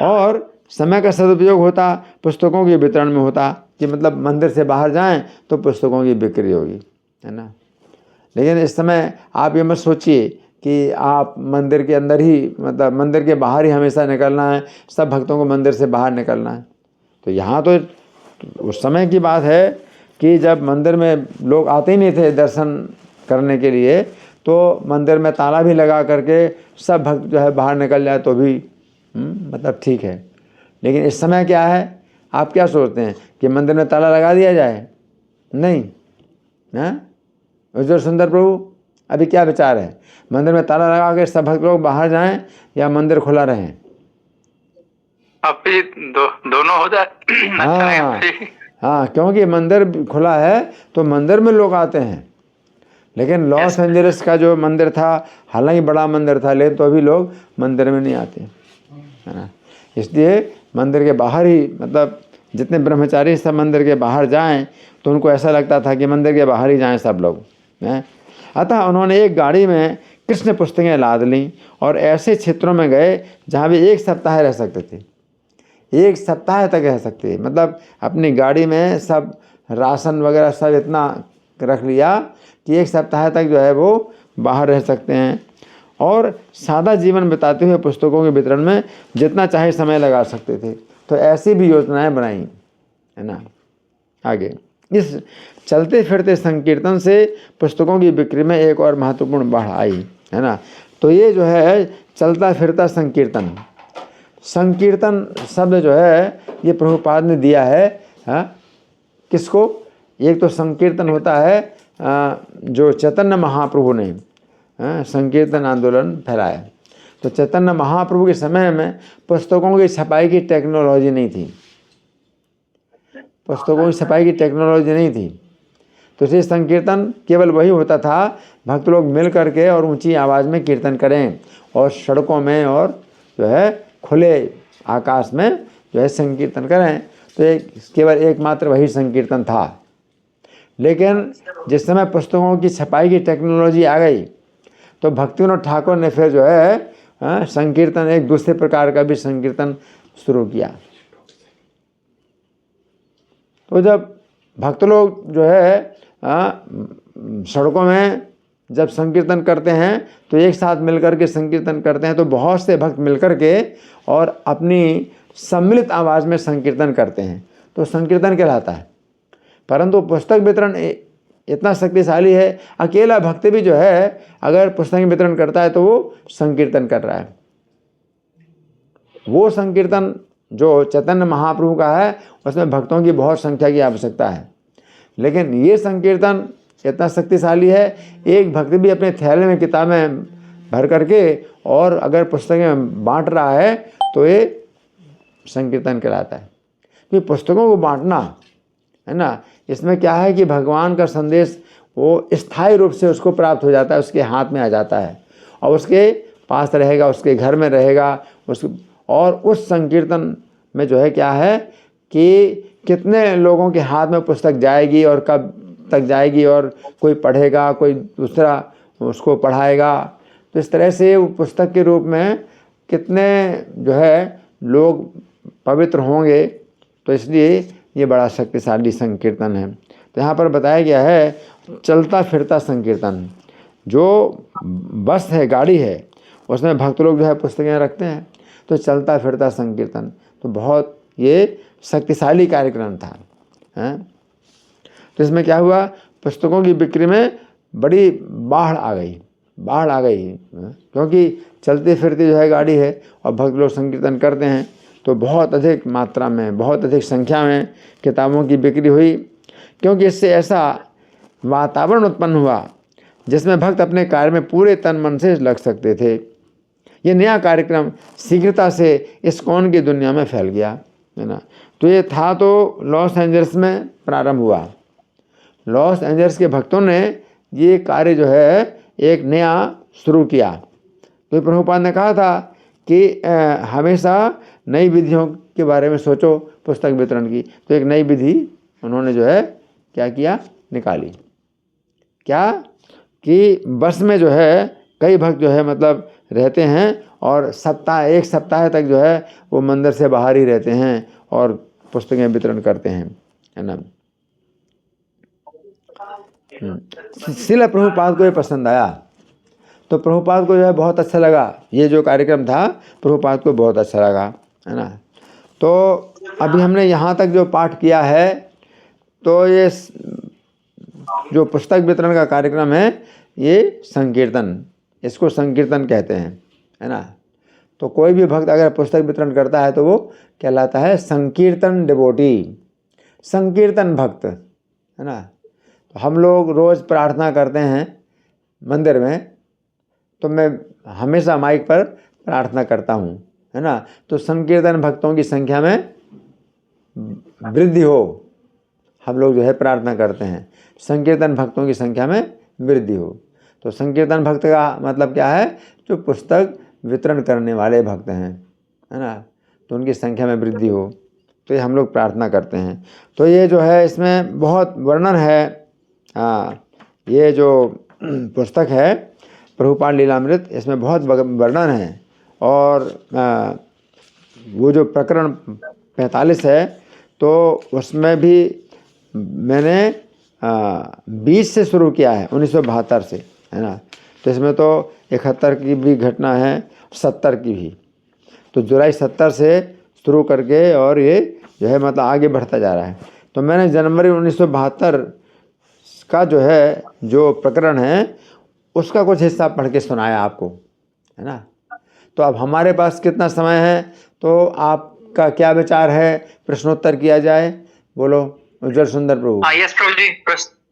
और समय का सदुपयोग होता पुस्तकों के वितरण में होता, कि मतलब मंदिर से बाहर जाएं तो पुस्तकों की बिक्री होगी, है ना। लेकिन इस समय आप ये मत सोचिए कि आप मंदिर के अंदर ही, मतलब मंदिर के बाहर ही हमेशा निकलना है, सब भक्तों को मंदिर से बाहर निकलना है। तो यहाँ तो उस समय की बात है कि जब मंदिर में लोग आते ही नहीं थे दर्शन करने के लिए, तो मंदिर में ताला भी लगा करके सब भक्त जो है बाहर निकल जाए तो भी मतलब ठीक है। लेकिन इस समय क्या है, आप क्या सोचते हैं कि मंदिर में ताला लगा दिया जाए? नहीं। हाँ, उज्जवल सुंदर प्रभु अभी क्या विचार है, मंदिर में ताला लगा के सब भक्त लोग बाहर जाएं या मंदिर खुला रहे? अभी दोनों हो जाए अच्छा रहेगा। हाँ, क्योंकि मंदिर खुला है तो मंदिर में लोग आते हैं। लेकिन लॉस एंजलिस का जो मंदिर था, हालांकि बड़ा मंदिर था, लेकिन तो अभी लोग मंदिर में नहीं आते, है ना। इसलिए मंदिर के बाहर ही, मतलब जितने ब्रह्मचारी सब मंदिर के बाहर जाएं तो उनको ऐसा लगता था कि मंदिर के बाहर ही जाएं सब लोग, हैं। अतः उन्होंने एक गाड़ी में कृष्ण पुस्तकें लाद लीं और ऐसे क्षेत्रों में गए जहाँ भी एक सप्ताह रह सकते थे, एक सप्ताह तक रह सकते। मतलब अपनी गाड़ी में सब राशन वगैरह सब इतना रख लिया कि एक सप्ताह तक जो है वो बाहर रह सकते हैं और सादा जीवन बिताते हुए पुस्तकों के वितरण में जितना चाहे समय लगा सकते थे। तो ऐसी भी योजनाएं बनाई, है ना। आगे, इस चलते फिरते संकीर्तन से पुस्तकों की बिक्री में एक और महत्वपूर्ण बढ़ आई, है ना। तो ये जो है चलता फिरता संकीर्तन, संकीर्तन शब्द जो है ये प्रभुपाद ने दिया है, किसको? एक तो संकीर्तन होता है जो चैतन्य महाप्रभु ने संकीर्तन आंदोलन फैलाया। तो चैतन्य महाप्रभु के समय में पुस्तकों की छपाई की टेक्नोलॉजी नहीं थी, पुस्तकों की छपाई की टेक्नोलॉजी नहीं थी। तो इसलिए संकीर्तन केवल वही होता था, भक्त लोग मिल करके और ऊंची आवाज़ में कीर्तन करें और सड़कों में और जो है खुले आकाश में जो है संकीर्तन करें। तो केवल एकमात्र वही संकीर्तन था। लेकिन जिस समय पुस्तकों की छपाई की टेक्नोलॉजी आ गई तो भक्तिविनोद ठाकुर ने फिर जो है संकीर्तन, एक दूसरे प्रकार का भी संकीर्तन शुरू किया। तो जब भक्त लोग जो है सड़कों में जब संकीर्तन करते हैं तो एक साथ मिलकर के संकीर्तन करते हैं, तो बहुत से भक्त मिलकर के और अपनी सम्मिलित आवाज़ में संकीर्तन करते हैं, तो संकीर्तन कहलाता है। परंतु पुस्तक वितरण इतना शक्तिशाली है, अकेला भक्त भी जो है अगर पुस्तक वितरण करता है तो वो संकीर्तन कर रहा है। वो संकीर्तन जो चैतन्य महाप्रभु का है उसमें भक्तों की बहुत संख्या की आवश्यकता है। लेकिन ये संकीर्तन इतना शक्तिशाली है, एक भक्त भी अपने थैले में किताबें भर करके और अगर पुस्तकें बांट रहा है तो ये संकीर्तन कहलाता है। क्योंकि पुस्तकों को बांटना, है ना, इसमें क्या है कि भगवान का संदेश वो स्थायी रूप से उसको प्राप्त हो जाता है, उसके हाथ में आ जाता है और उसके पास रहेगा, उसके घर में रहेगा। और उस संकीर्तन में जो है क्या है कि कितने लोगों के हाथ में पुस्तक जाएगी और कब तक जाएगी, और कोई पढ़ेगा, कोई दूसरा उसको पढ़ाएगा। तो इस तरह से वो पुस्तक के रूप में कितने जो है लोग पवित्र होंगे। तो इसलिए ये बड़ा शक्तिशाली संकीर्तन है। तो यहाँ पर बताया गया है चलता फिरता संकीर्तन। जो बस है, गाड़ी है, उसमें भक्त लोग जो है पुस्तकें रखते हैं, तो चलता फिरता संकीर्तन तो बहुत ये शक्तिशाली कार्यक्रम था, हैं। तो इसमें क्या हुआ, पुस्तकों की बिक्री में बड़ी बाढ़ आ गई, क्योंकि चलती फिरती जो है गाड़ी है और भक्त लोग संकीर्तन करते हैं, तो बहुत अधिक मात्रा में, बहुत अधिक संख्या में किताबों की बिक्री हुई। क्योंकि इससे ऐसा वातावरण उत्पन्न हुआ जिसमें भक्त अपने कार्य में पूरे तन मन से लग सकते थे। ये नया कार्यक्रम शीघ्रता से इस्कॉन की दुनिया में फैल गया, है ना। तो ये था तो लॉस एंजल्स में प्रारंभ हुआ। लॉस एंजल्स के भक्तों ने ये कार्य जो है एक नया शुरू किया। तो प्रभुपाद ने कहा था कि हमेशा नई विधियों के बारे में सोचो पुस्तक वितरण की। तो एक नई विधि उन्होंने जो है क्या किया, निकाली। क्या कि बस में जो है कई भक्त जो है मतलब रहते हैं और एक सप्ताह तक जो है वो मंदिर से बाहर ही रहते हैं और पुस्तकें वितरण करते हैं, है ना। श्रील प्रभुपाद को ये पसंद आया, तो प्रभुपाद को जो है बहुत अच्छा लगा। ये जो कार्यक्रम था प्रभुपाद को बहुत अच्छा लगा, है ना। तो अभी हमने यहाँ तक जो पाठ किया है, तो ये जो पुस्तक वितरण का कार्यक्रम है ये संकीर्तन, इसको संकीर्तन कहते हैं, है ना। तो कोई भी भक्त अगर पुस्तक वितरण करता है तो वो कहलाता है संकीर्तन डिवोटी, संकीर्तन भक्त, है ना। तो हम लोग रोज़ प्रार्थना करते हैं मंदिर में, तो मैं हमेशा माइक पर प्रार्थना करता हूँ, है ना। तो संकीर्तन भक्तों की संख्या में वृद्धि हो, हम लोग जो है प्रार्थना करते हैं, संकीर्तन भक्तों की संख्या में वृद्धि हो। तो संकीर्तन भक्त का मतलब क्या है? जो पुस्तक वितरण करने वाले भक्त हैं, है ना, तो उनकी संख्या में वृद्धि हो, तो ये हम लोग प्रार्थना करते हैं। तो ये जो है इसमें बहुत वर्णन है। ये जो पुस्तक है प्रभुपाद लीलामृत, इसमें बहुत वर्णन है। और वो जो प्रकरण 45 है तो उसमें भी मैंने 20 से शुरू किया है, 1972 से, है ना। तो इसमें तो 71 की भी घटना है, 70 की भी। तो जुलाई 70 से शुरू करके और ये जो है मतलब आगे बढ़ता जा रहा है। तो मैंने जनवरी 1972 का जो है जो प्रकरण है उसका कुछ हिस्सा पढ़ के सुनाया आपको, है ना। तो अब हमारे पास कितना समय है, तो आपका क्या विचार है, प्रश्नोत्तर किया जाए? बोलो उज्जवल सुंदर प्रभु। यस प्रभु जी,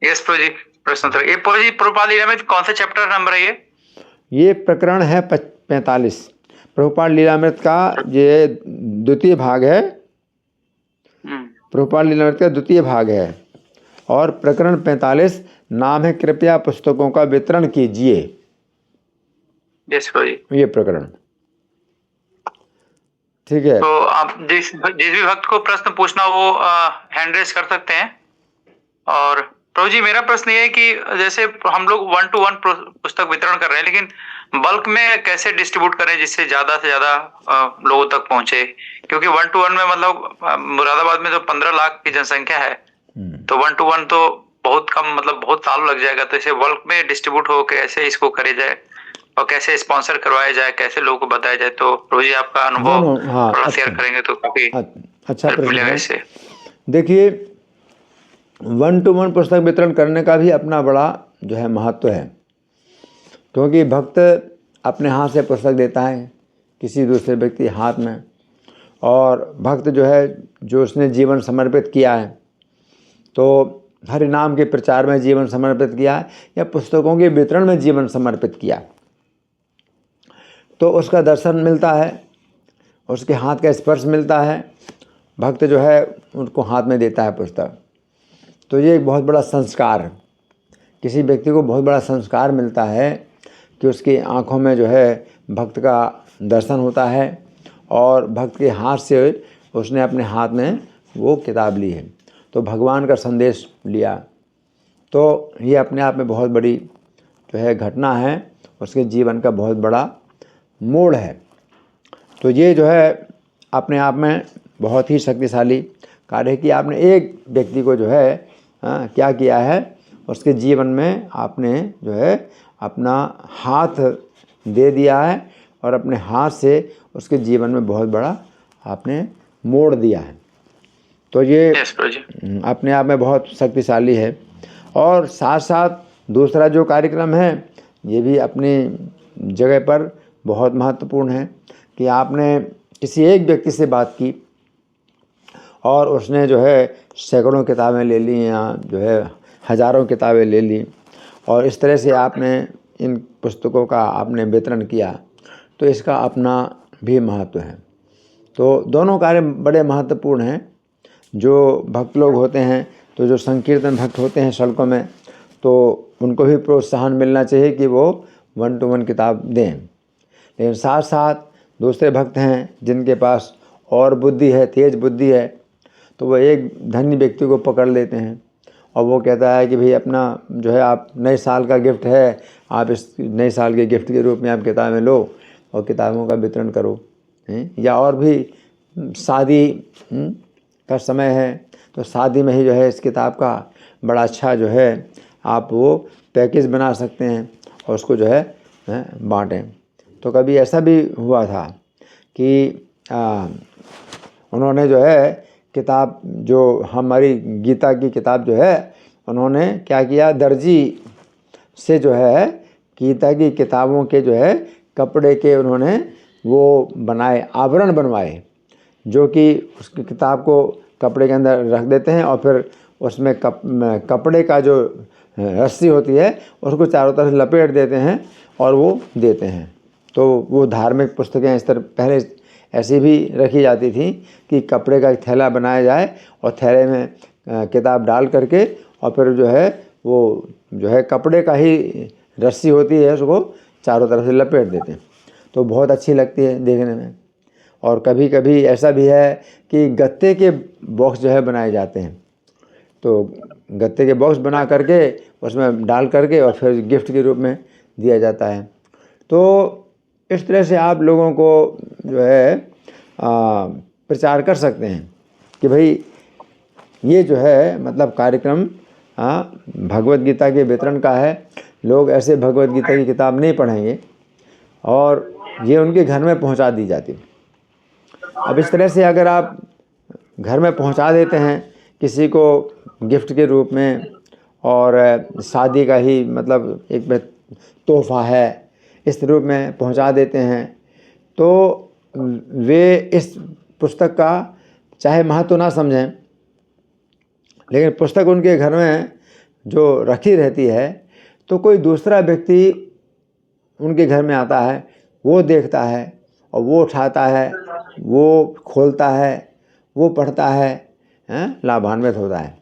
यस प्रभु जी, प्रश्नोत्तर। ये प्रभु जी प्रभुपाद लीलामृत कौन से चैप्टर नंबर है ये प्रकरण है 45, प्रभुपाद लीलामृत का ये द्वितीय भाग है। प्रभुपाद लीलामृत का द्वितीय भाग है और प्रकरण 45 नाम है कृपया पुस्तकों का वितरण कीजिए। यस प्रभु जी। ये प्रकरण ठीक है। तो आप जिस भी भक्त को प्रश्न पूछना वो हैंड रेस कर सकते हैं। और प्रभु जी मेरा प्रश्न ये है कि जैसे हम लोग 1 to 1 पुस्तक वितरण कर रहे हैं, लेकिन बल्क में कैसे डिस्ट्रीब्यूट करें जिससे ज्यादा से ज्यादा लोगों तक पहुंचे? क्योंकि 1 to 1 में मतलब मुरादाबाद में तो 15 लाख की जनसंख्या है, तो 1 to 1 तो बहुत कम, मतलब बहुत साल लग जाएगा। तो इसे बल्क में डिस्ट्रीब्यूट हो कैसे इसको करे जाए और कैसे स्पॉन्सर करवाया जाए, कैसे लोगों को बताया जाए? तो प्रभु जी आपका अनुभव थोड़ा शेयर करेंगे तो काफी अच्छा प्रश्न मिलेगा है। इससे। देखिए 1 to 1 पुस्तक वितरण करने का भी अपना बड़ा जो है महत्व है, क्योंकि भक्त अपने हाथ से पुस्तक देता है किसी दूसरे व्यक्ति हाथ में, और भक्त जो है जो उसने जीवन समर्पित किया है, तो हरि नाम के प्रचार में जीवन समर्पित किया है या पुस्तकों के वितरण में जीवन समर्पित किया, तो उसका दर्शन मिलता है, उसके हाथ का स्पर्श मिलता है। भक्त जो है उनको हाथ में देता है पुस्तक, तो ये एक बहुत बड़ा संस्कार, किसी व्यक्ति को बहुत बड़ा संस्कार मिलता है कि उसकी आँखों में जो है भक्त का दर्शन होता है और भक्त के हाथ से उसने अपने हाथ में वो किताब ली है, तो भगवान का संदेश लिया। तो ये अपने आप में बहुत बड़ी जो है घटना है, उसके जीवन का बहुत बड़ा मोड़ है। तो ये जो है अपने आप में बहुत ही शक्तिशाली कार्य है कि आपने एक व्यक्ति को जो है क्या किया है, उसके जीवन में आपने जो है अपना हाथ दे दिया है और अपने हाथ से उसके जीवन में बहुत बड़ा आपने मोड़ दिया है। तो ये अपने आप में बहुत शक्तिशाली है। और साथ साथ दूसरा जो कार्यक्रम है ये भी अपनी जगह पर बहुत महत्वपूर्ण है कि आपने किसी एक व्यक्ति से बात की और उसने जो है सैकड़ों किताबें ले ली या जो है हज़ारों किताबें ले ली, और इस तरह से आपने इन पुस्तकों का आपने वितरण किया, तो इसका अपना भी महत्व है। तो दोनों कार्य बड़े महत्वपूर्ण हैं। जो भक्त लोग होते हैं, तो जो संकीर्तन भक्त होते हैं सड़कों में, तो उनको भी प्रोत्साहन मिलना चाहिए कि वो 1 to 1 किताब दें। लेकिन साथ साथ दूसरे भक्त हैं जिनके पास और बुद्धि है, तेज बुद्धि है, तो वो एक धनी व्यक्ति को पकड़ लेते हैं और वो कहता है कि भाई अपना जो है आप नए साल का गिफ्ट है, आप इस नए साल के गिफ्ट के रूप में आप किताबें लो और किताबों का वितरण करो। या और भी शादी का समय है, तो शादी में ही जो है इस किताब का बड़ा अच्छा जो है आप वो पैकेज बना सकते हैं और उसको जो है बाँटें। तो कभी ऐसा भी हुआ था कि उन्होंने जो है किताब, जो हमारी गीता की किताब जो है, उन्होंने क्या किया, दर्जी से जो है गीता की किताबों के जो है कपड़े के उन्होंने वो बनाए, आवरण बनवाए, जो कि उसकी किताब को कपड़े के अंदर रख देते हैं और फिर उसमें कपड़े का जो रस्सी होती है उसको चारों तरफ लपेट देते हैं और वो देते हैं। तो वो धार्मिक पुस्तकें इस तरह पहले ऐसी भी रखी जाती थी कि कपड़े का एक थैला बनाया जाए और थैले में किताब डाल करके और फिर जो है वो जो है कपड़े का ही रस्सी होती है उसको चारों तरफ से लपेट देते हैं। तो बहुत अच्छी लगती है देखने में। और कभी कभी ऐसा भी है कि गत्ते के बॉक्स जो है बनाए जाते हैं, तो गत्ते के बॉक्स बना करके उसमें डाल करके और फिर गिफ्ट के रूप में दिया जाता है। तो इस तरह से आप लोगों को जो है प्रचार कर सकते हैं कि भाई ये जो है मतलब कार्यक्रम भगवत गीता के वितरण का है। लोग ऐसे भगवत गीता की किताब नहीं पढ़ेंगे और ये उनके घर में पहुंचा दी जाती है। अब इस तरह से अगर आप घर में पहुंचा देते हैं किसी को गिफ्ट के रूप में और शादी का ही मतलब एक तोहफा है इस रूप में पहुंचा देते हैं, तो वे इस पुस्तक का चाहे महत्व ना समझें, लेकिन पुस्तक उनके घर में जो रखी रहती है तो कोई दूसरा व्यक्ति उनके घर में आता है, वो देखता है और वो उठाता है, वो खोलता है, वो पढ़ता है, लाभान्वित होता है।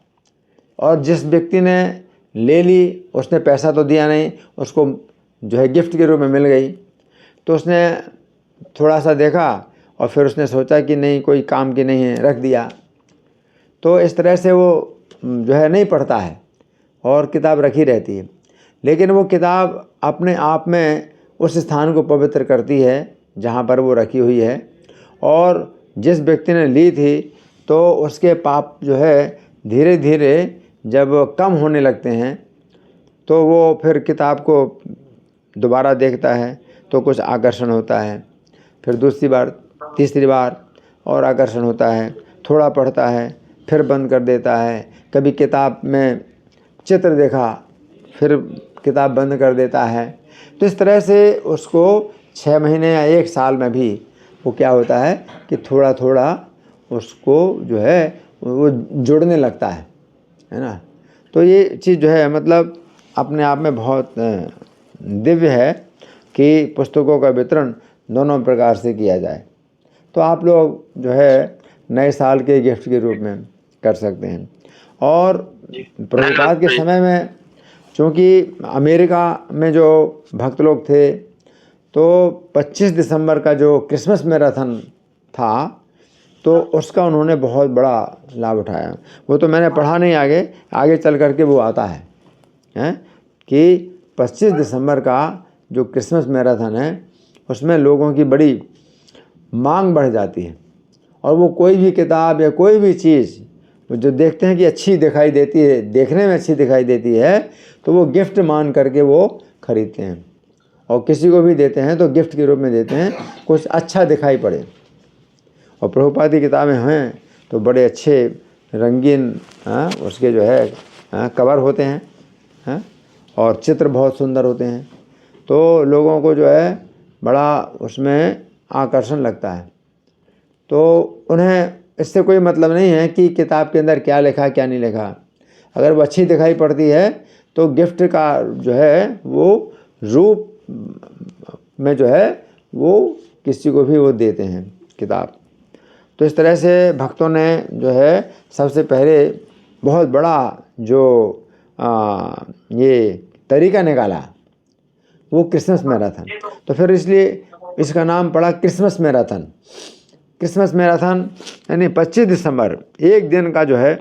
और जिस व्यक्ति ने ले ली उसने पैसा तो दिया नहीं, उसको जो है गिफ्ट के रूप में मिल गई, तो उसने थोड़ा सा देखा और फिर उसने सोचा कि नहीं कोई काम की नहीं है, रख दिया। तो इस तरह से वो जो है नहीं पढ़ता है और किताब रखी रहती है। लेकिन वो किताब अपने आप में उस स्थान को पवित्र करती है जहाँ पर वो रखी हुई है, और जिस व्यक्ति ने ली थी तो उसके पाप जो है धीरे धीरे जब कम होने लगते हैं तो वो फिर किताब को दोबारा देखता है तो कुछ आकर्षण होता है, फिर दूसरी बार तीसरी बार और आकर्षण होता है, थोड़ा पढ़ता है फिर बंद कर देता है। कभी किताब में चित्र देखा फिर किताब बंद कर देता है। तो इस तरह से उसको 6 महीने या 1 साल में भी वो क्या होता है कि थोड़ा थोड़ा उसको जो है वो जुड़ने लगता है ना। तो ये चीज़ जो है मतलब अपने आप में बहुत दिव्य है कि पुस्तकों का वितरण दोनों प्रकार से किया जाए। तो आप लोग जो है नए साल के गिफ्ट के रूप में कर सकते हैं। और प्रभुपाद के समय में चूँकि अमेरिका में जो भक्त लोग थे तो 25 दिसंबर का जो क्रिसमस मैराथन था तो उसका उन्होंने बहुत बड़ा लाभ उठाया। वो तो मैंने पढ़ा नहीं, आगे चल करके वो आता है कि 25 दिसंबर का जो क्रिसमस मैराथन है उसमें लोगों की बड़ी मांग बढ़ जाती है और वो कोई भी किताब या कोई भी चीज़ जो देखते हैं कि अच्छी दिखाई देती है, देखने में अच्छी दिखाई देती है, तो वो गिफ्ट मान करके वो खरीदते हैं और किसी को भी देते हैं तो गिफ्ट के रूप में देते हैं, कुछ अच्छा दिखाई पड़े। और प्रभुपाद की किताबें हैं तो बड़े अच्छे रंगीन उसके जो है कवर होते हैं और चित्र बहुत सुंदर होते हैं, तो लोगों को जो है बड़ा उसमें आकर्षण लगता है। तो उन्हें इससे कोई मतलब नहीं है कि किताब के अंदर क्या लिखा क्या नहीं लिखा। अगर वो अच्छी दिखाई पड़ती है तो गिफ्ट का जो है वो रूप में जो है वो किसी को भी वो देते हैं किताब। तो इस तरह से भक्तों ने जो है सबसे पहले बहुत बड़ा जो ये तरीका निकाला वो क्रिसमस मैराथन। तो फिर इसलिए इसका नाम पड़ा क्रिसमस मैराथन। क्रिसमस मैराथन यानी 25 दिसंबर एक दिन का जो है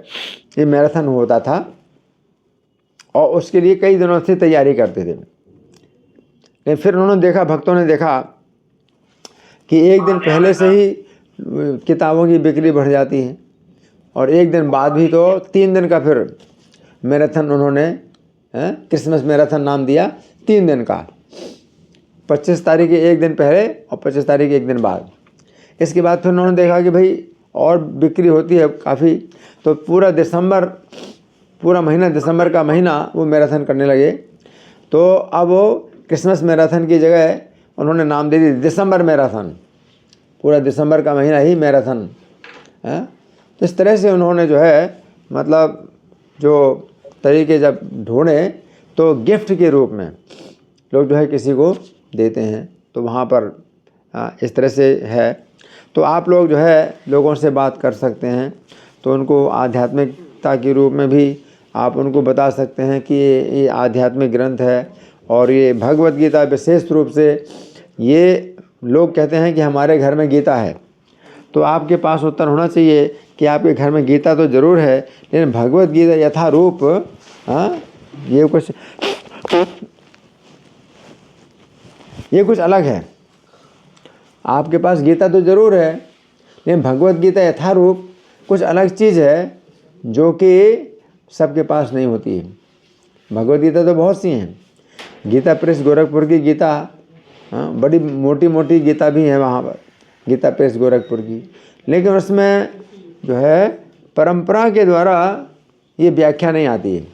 ये मैराथन होता था और उसके लिए कई दिनों से तैयारी करते थे। लेकिन फिर उन्होंने देखा, भक्तों ने देखा कि एक दिन पहले से ही किताबों की बिक्री बढ़ जाती है और एक दिन बाद भी, तो 3 दिन का फिर मैराथन उन्होंने क्रिसमस मैराथन नाम दिया। 3 दिन का, 25 तारीख एक दिन पहले और 25 तारीख एक दिन बाद। इसके बाद फिर उन्होंने देखा कि भाई और बिक्री होती है काफ़ी, तो पूरा महीना दिसंबर का महीना वो मैराथन करने लगे। तो अब वो क्रिसमस मैराथन की जगह उन्होंने नाम दे दी दिसंबर मैराथन, पूरा दिसंबर का महीना ही मैराथन है। तो इस तरह से उन्होंने जो है मतलब जो तरीके जब ढूंढे तो गिफ्ट के रूप में लोग जो है किसी को देते हैं, तो वहाँ पर इस तरह से है। तो आप लोग जो है लोगों से बात कर सकते हैं, तो उनको आध्यात्मिकता के रूप में भी आप उनको बता सकते हैं कि ये आध्यात्मिक ग्रंथ है और ये भगवत गीता विशेष रूप से, ये लोग कहते हैं कि हमारे घर में गीता है, तो आपके पास उत्तर होना चाहिए कि आपके घर में गीता तो ज़रूर है, लेकिन भगवत गीता यथारूप ये कुछ अलग है। आपके पास गीता तो ज़रूर है, लेकिन भगवत गीता यथारूप कुछ अलग चीज़ है जो कि सबके पास नहीं होती है। भगवत गीता तो बहुत सी हैं, गीता प्रेस गोरखपुर की गीता, बड़ी मोटी मोटी गीता भी है वहाँ पर, गीता प्रेस गोरखपुर की, लेकिन उसमें जो है परंपरा के द्वारा ये व्याख्या नहीं आती है।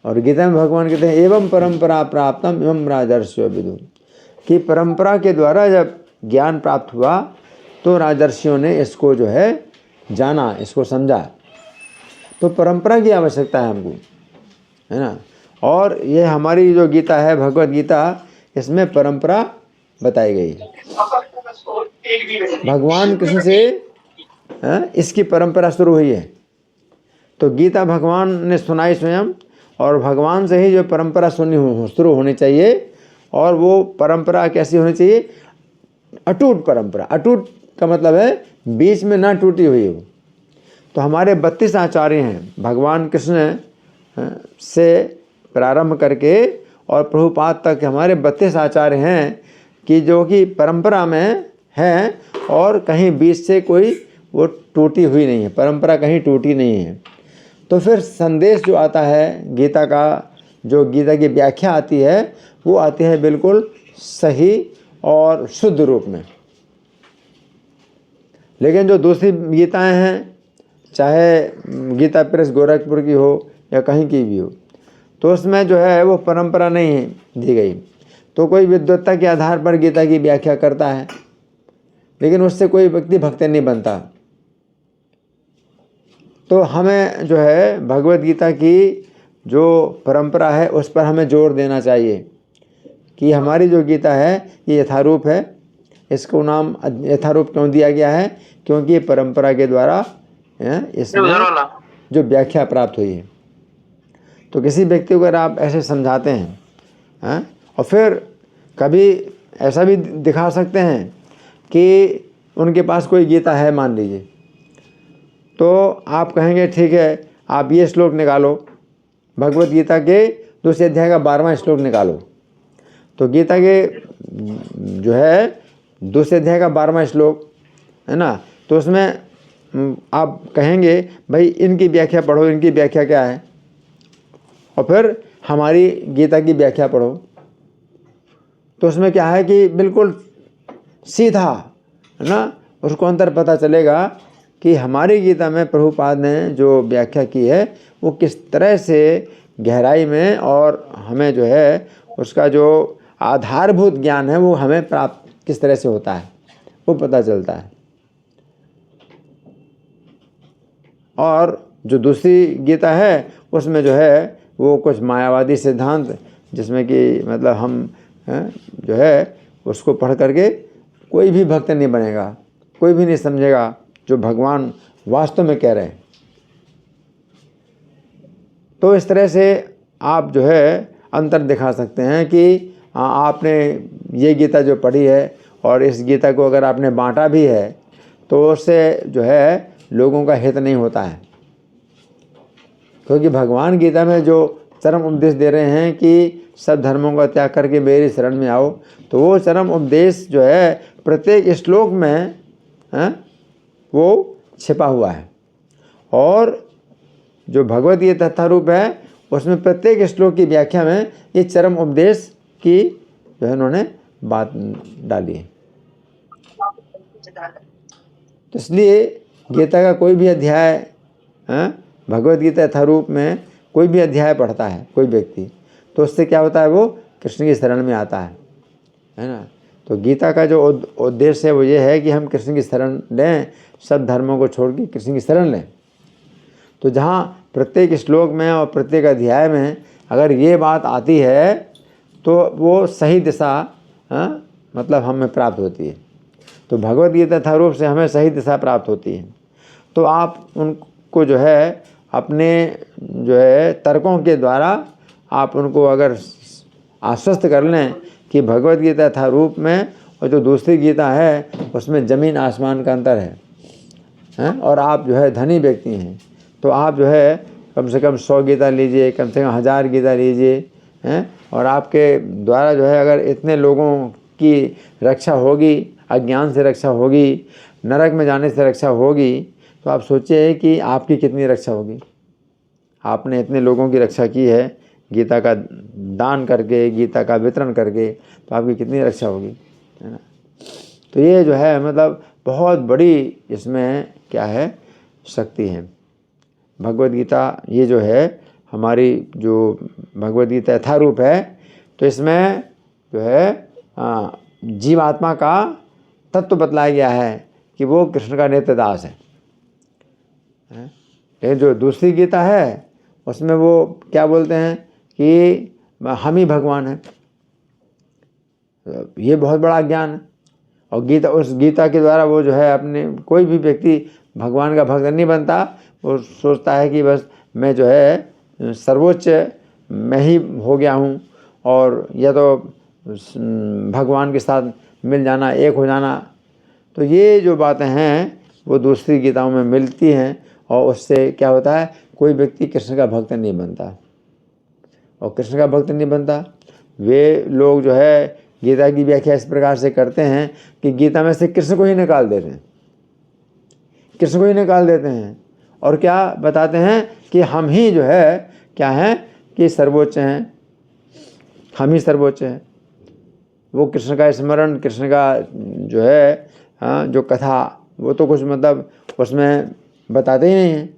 और गीता में भगवान कहते हैं एवं परंपरा प्राप्तम एवं राजर्षियों विदुः, कि परंपरा के द्वारा जब ज्ञान प्राप्त हुआ तो राजर्षियों ने इसको जो है जाना, इसको समझा। तो परंपरा की आवश्यकता है हमको, है ना। और ये हमारी जो गीता है भगवत गीता, इसमें परंपरा बताई गई है। भगवान कृष्ण से इसकी परंपरा शुरू हुई है। तो गीता भगवान ने सुनाई स्वयं, और भगवान से ही जो परंपरा शुरू होनी चाहिए। और वो परंपरा कैसी होनी चाहिए? अटूट परंपरा। अटूट का मतलब है बीच में ना टूटी हुई हो। तो हमारे 32 आचार्य हैं, भगवान कृष्ण से प्रारंभ करके और प्रभुपाद तक हमारे 32 आचार्य हैं कि जो कि परंपरा में हैं, और कहीं बीच से कोई वो टूटी हुई नहीं है, परंपरा कहीं टूटी नहीं है। तो फिर संदेश जो आता है गीता का, जो गीता की व्याख्या आती है, वो आती है बिल्कुल सही और शुद्ध रूप में। लेकिन जो दूसरी गीताएं हैं, चाहे गीता प्रेस गोरखपुर की हो या कहीं की भी हो, तो उसमें जो है वो परंपरा नहीं दी गई। तो कोई विद्वत्ता के आधार पर गीता की व्याख्या करता है, लेकिन उससे कोई व्यक्ति भक्त नहीं बनता। तो हमें जो है भगवत गीता की जो परंपरा है उस पर हमें जोर देना चाहिए कि हमारी जो गीता है ये यथारूप है। इसको नाम यथारूप क्यों दिया गया है? क्योंकि ये परंपरा के द्वारा इसमें जो व्याख्या प्राप्त हुई है। तो किसी व्यक्ति को अगर आप ऐसे समझाते हैं, और फिर कभी ऐसा भी दिखा सकते हैं कि उनके पास कोई गीता है मान लीजिए, तो आप कहेंगे ठीक है आप ये श्लोक निकालो, भगवत गीता के दूसरे अध्याय का 12वां श्लोक निकालो। तो गीता के जो है दूसरे अध्याय का 12वां श्लोक है ना, तो उसमें आप कहेंगे भाई इनकी व्याख्या पढ़ो, इनकी व्याख्या क्या है, और फिर हमारी गीता की व्याख्या पढ़ो। तो उसमें क्या है कि बिल्कुल सीधा है ना, उसको अंतर पता चलेगा कि हमारी गीता में प्रभुपाद ने जो व्याख्या की है वो किस तरह से गहराई में, और हमें जो है उसका जो आधारभूत ज्ञान है वो हमें प्राप्त किस तरह से होता है वो पता चलता है। और जो दूसरी गीता है उसमें जो है वो कुछ मायावादी सिद्धांत, जिसमें कि मतलब हम जो है उसको पढ़ करके कोई भी भक्त नहीं बनेगा, कोई भी नहीं समझेगा जो भगवान वास्तव में कह रहे हैं। तो इस तरह से आप जो है अंतर दिखा सकते हैं कि आपने ये गीता जो पढ़ी है और इस गीता को अगर आपने बांटा भी है तो उससे जो है लोगों का हित नहीं होता है। क्योंकि भगवान गीता में जो चरम उपदेश दे रहे हैं कि सब धर्मों का त्याग करके मेरी शरण में आओ, तो वो चरम उपदेश जो है प्रत्येक श्लोक में वो छिपा हुआ है। और जो भगवत गीता तथारूप है उसमें प्रत्येक श्लोक की व्याख्या में ये चरम उपदेश की जो है उन्होंने बात डाली है। तो इसलिए गीता का कोई भी अध्याय, भगवत गीता यथारूप में कोई भी अध्याय पढ़ता है कोई व्यक्ति, तो उससे क्या होता है, वो कृष्ण की शरण में आता है ना। तो गीता का जो उद्देश्य है वो ये है कि हम कृष्ण की शरण लें, सब धर्मों को छोड़ के कृष्ण की शरण लें। तो जहाँ प्रत्येक श्लोक में और प्रत्येक अध्याय में अगर ये बात आती है तो वो सही दिशा मतलब हमें प्राप्त होती है। तो भगवद गीता यथा रूप से हमें सही दिशा प्राप्त होती है। तो आप उनको जो है अपने जो है तर्कों के द्वारा आप उनको अगर आश्वस्त कर लें कि भगवद गीता यथा रूप में और जो दूसरी गीता है उसमें ज़मीन आसमान का अंतर है और आप जो है धनी व्यक्ति हैं, तो आप जो है कम से कम 100 गीता लीजिए, कम से कम 1000 गीता लीजिए हैं, और आपके द्वारा जो है अगर इतने लोगों की रक्षा होगी, अज्ञान से रक्षा होगी, नरक में जाने से रक्षा होगी, तो आप सोचिए कि आपकी कितनी रक्षा होगी। आपने इतने लोगों की रक्षा की है गीता का दान करके, गीता का वितरण करके, तो आपकी कितनी रक्षा होगी, है ना। तो ये जो है मतलब बहुत बड़ी इसमें क्या है, शक्ति है। भगवद गीता ये जो है हमारी जो भगवद गीता यथारूप है, तो इसमें जो है जीवात्मा का तत्व बतलाया गया है कि वो कृष्ण का नित्य दास है। लेकिन जो दूसरी गीता है उसमें वो क्या बोलते हैं कि हम ही भगवान हैं। ये बहुत बड़ा ज्ञान है। और गीता, उस गीता के द्वारा वो जो है अपने, कोई भी व्यक्ति भगवान का भक्त नहीं बनता। वो सोचता है कि बस मैं जो है सर्वोच्च मैं ही हो गया हूँ, और या तो भगवान के साथ मिल जाना, एक हो जाना। तो ये जो बातें हैं वो दूसरी गीताओं में मिलती हैं, और उससे क्या होता है, कोई व्यक्ति कृष्ण का भक्त नहीं बनता। और कृष्ण का भक्त नहीं बनता, वे लोग जो है गीता की व्याख्या इस प्रकार से करते हैं कि गीता में से कृष्ण को ही निकाल देते हैं, कृष्ण को ही निकाल देते हैं, और क्या बताते हैं कि हम ही जो है क्या है कि सर्वोच्च हैं, हम ही सर्वोच्च हैं। वो कृष्ण का स्मरण, कृष्ण का जो है जो कथा, वो तो कुछ मतलब उसमें बताते ही नहीं हैं।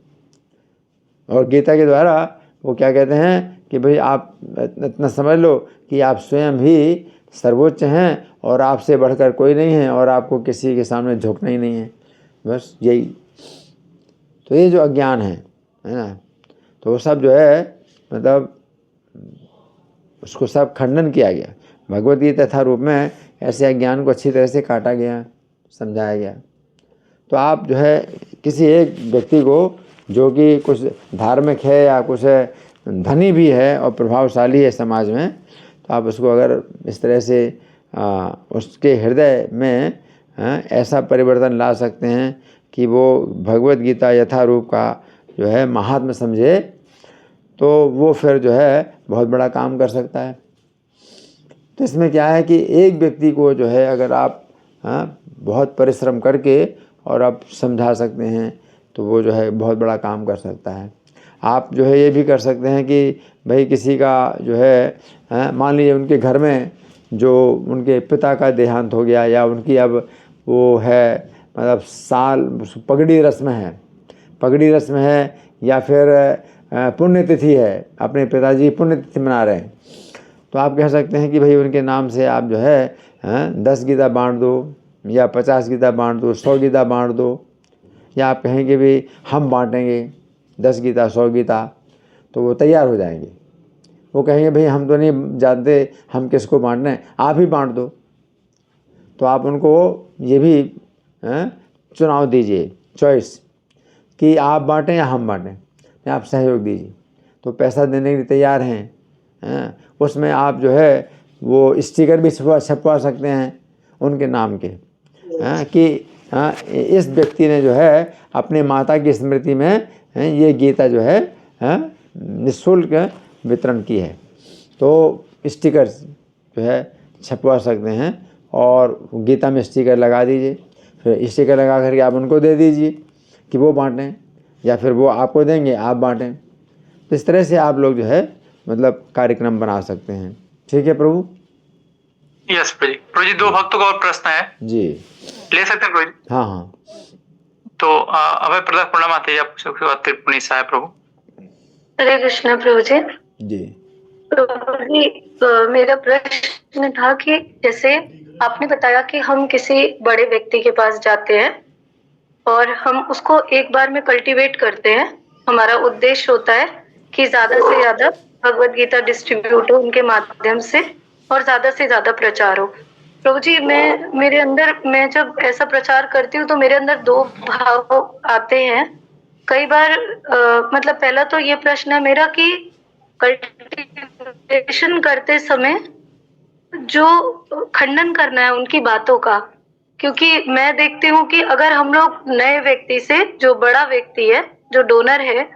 और गीता के द्वारा वो क्या कहते हैं कि भाई आप इतना समझ लो कि आप स्वयं ही सर्वोच्च हैं, और आपसे बढ़कर कोई नहीं है, और आपको किसी के सामने झुकना ही नहीं है, बस यही। तो ये जो अज्ञान है ना, तो वो सब जो है मतलब उसको सब खंडन किया गया। भगवद गीता यथा रूप में ऐसे अज्ञान को अच्छी तरह से काटा गया, समझाया गया। तो आप जो है किसी एक व्यक्ति को जो कि कुछ धार्मिक है या कुछ धनी भी है और प्रभावशाली है समाज में, तो आप उसको अगर इस तरह से उसके हृदय में ऐसा परिवर्तन ला सकते हैं कि वो भगवद गीता यथा रूप का जो है महात्म्य समझे, तो वो फिर जो है बहुत बड़ा काम कर सकता है। तो इसमें क्या है कि एक व्यक्ति को जो है अगर आप बहुत परिश्रम करके और आप समझा सकते हैं, तो वो जो है बहुत बड़ा काम कर सकता है। आप जो है ये भी कर सकते हैं कि भाई किसी का जो है मान लीजिए उनके घर में जो उनके पिता का देहांत हो गया, या उनकी अब वो है मतलब साल पगड़ी रस्म है, पगड़ी रस्म है, या फिर पुण्यतिथि है, अपने पिताजी की पुण्यतिथि मना रहे हैं, तो आप कह सकते हैं कि भाई उनके नाम से आप जो है 10 गीता बांट दो, या 50 गीता बांट दो, 100 गीता बांट दो। या आप कहेंगे भी हम बांटेंगे 10 गीता 100 गीता, तो वो तैयार हो जाएंगे। वो कहेंगे भाई हम तो नहीं जानते हम किसको बांटना है, आप ही बांट दो। तो आप उनको ये भी चुनाव दीजिए, चॉइस, कि आप बांटें या हम बांटें, या आप सहयोग दीजिए। तो पैसा देने के लिए तैयार हैं। उसमें आप जो है वो स्टिकर भी छपवा सकते हैं उनके नाम के, कि इस व्यक्ति ने जो है अपने माता की स्मृति में ये गीता जो है निःशुल्क वितरण की है। तो स्टिकर जो है छपवा सकते हैं, और गीता में स्टिकर लगा दीजिए। फिर स्टिकर लगा करके आप उनको दे दीजिए कि वो बांटें, या फिर वो आपको देंगे, आप बांटें। तो इस तरह से आप लोग जो है मतलब कार्यक्रम बना सकते हैं। ठीक है प्रभु? यस प्रभु जी। प्रभु जी 2 भक्तों का और प्रश्न है जी, ले सकते हैं प्रभु जी? हाँ हाँ। तो अभय प्रदान प्रणाम आते हैं, उसके बाद त्रिपुणी साहेब प्रभु। हरे कृष्णा प्रभु जी। जी जी, मेरा प्रश्न था कि जैसे आपने बताया कि हम किसी बड़े व्यक्ति के पास जाते हैं और हम उसको एक बार में कल्टीवेट करते हैं। हमारा उद्देश्य होता है कि ज़्यादा से ज़्यादा भगवत गीता डिस्ट्रीब्यूट हो उनके माध्यम से और ज़्यादा से ज़्यादा प्रचार हो। प्रभु जी, मैं जब ऐसा प्रचार करती हूँ तो मेरे अंदर 2 भाव आते हैं। कई बार मतलब पहला तो ये प्रश्न है मेरा कि कल्टीवेशन करते समय जो खंडन करना है उनकी बातों का, क्योंकि मैं देखती हूँ कि अगर हम लोग नए व्यक्ति से, जो बड़ा व्यक्ति है, जो डोनर है,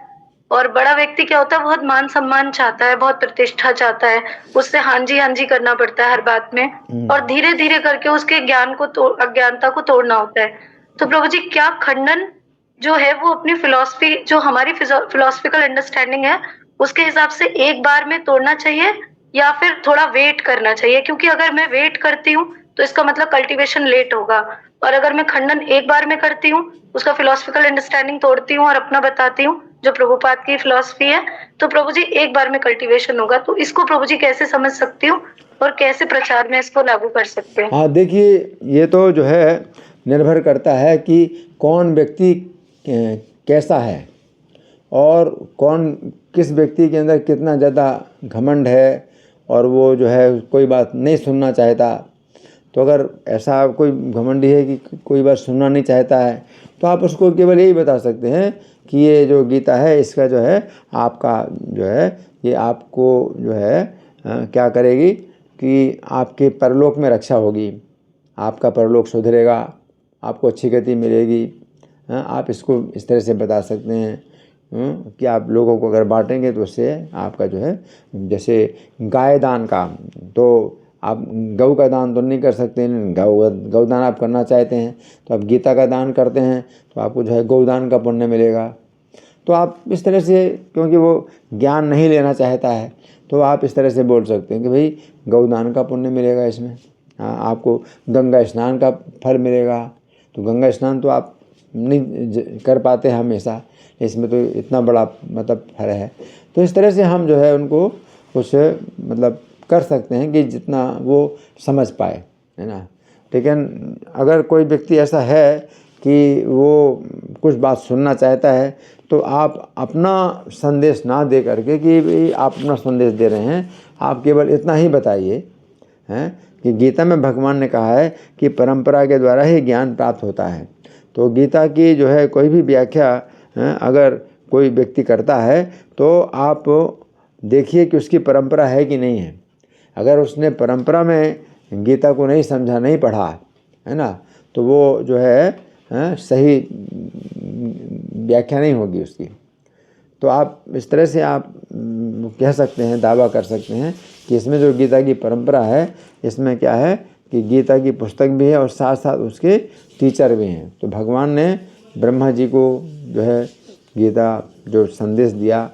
और बड़ा व्यक्ति क्या होता है, बहुत मान सम्मान चाहता है, बहुत प्रतिष्ठा चाहता है, उससे हाँ जी करना पड़ता है हर बात में, और धीरे धीरे करके उसके अज्ञानता को तोड़ना होता है। तो प्रभु जी, क्या खंडन जो है वो अपनी फिलॉसफी, जो हमारी फिलोसफिकल अंडरस्टैंडिंग है, उसके हिसाब से एक बार में तोड़ना चाहिए या फिर थोड़ा वेट करना चाहिए? क्योंकि अगर मैं वेट करती हूँ तो इसका मतलब कल्टीवेशन लेट होगा, और अगर मैं खंडन एक बार में करती हूँ, उसका फिलोसफिकल अंडरस्टैंडिंग तोड़ती हूँ और अपना बताती हूँ जो प्रभुपाद की फिलॉसफी है, तो प्रभु जी एक बार में कल्टीवेशन होगा। तो इसको प्रभु जी कैसे समझ सकती हूँ और कैसे प्रचार में इसको लागू कर सकते हैं? हाँ, देखिए, ये तो जो है निर्भर करता है कि कौन व्यक्ति कैसा है और कौन किस व्यक्ति के अंदर कितना ज़्यादा घमंड है और वो जो है कोई बात नहीं सुनना चाहता। तो अगर ऐसा कोई घमंडी है कि कोई बात सुनना नहीं चाहता है, तो आप उसको केवल यही बता सकते हैं कि ये जो गीता है इसका जो है आपका जो है ये आपको जो है क्या करेगी कि आपके परलोक में रक्षा होगी, आपका परलोक सुधरेगा, आपको अच्छी गति मिलेगी। आप इसको इस तरह से बता सकते हैं कि आप लोगों को अगर बांटेंगे तो उससे आपका जो है, जैसे गाय दान का, तो आप गऊ का दान तो नहीं कर सकते, गौदान आप करना चाहते हैं तो आप गीता का दान करते हैं तो आपको जो है गौदान का पुण्य मिलेगा। तो आप इस तरह से, क्योंकि वो ज्ञान नहीं लेना चाहता है, तो आप इस तरह से बोल सकते हैं कि भाई गौदान का पुण्य मिलेगा इसमें, आपको गंगा स्नान का फल मिलेगा। तो गंगा स्नान तो आप नहीं कर पाते हमेशा, इसमें तो इतना बड़ा मतलब फल है। तो इस तरह से हम जो है उनको कुछ मतलब कर सकते हैं कि जितना वो समझ पाए, है ना। लेकिन अगर कोई व्यक्ति ऐसा है कि वो कुछ बात सुनना चाहता है, तो आप अपना संदेश ना दे करके कि भाई आप अपना संदेश दे रहे हैं, आप केवल इतना ही बताइए हैं कि गीता में भगवान ने कहा है कि परंपरा के द्वारा ही ज्ञान प्राप्त होता है। तो गीता की जो है कोई भी व्याख्या अगर कोई व्यक्ति करता है तो आप देखिए कि उसकी परंपरा है कि नहीं है। अगर उसने परंपरा में गीता को नहीं समझा, नहीं पढ़ा, है ना, तो वो जो है सही व्याख्या नहीं होगी उसकी। तो आप इस तरह से आप कह सकते हैं, दावा कर सकते हैं कि इसमें जो गीता की परंपरा है, इसमें क्या है कि गीता की पुस्तक भी है और साथ साथ उसके टीचर भी हैं। तो भगवान ने ब्रह्मा जी को जो है गीता जो संदेश दिया,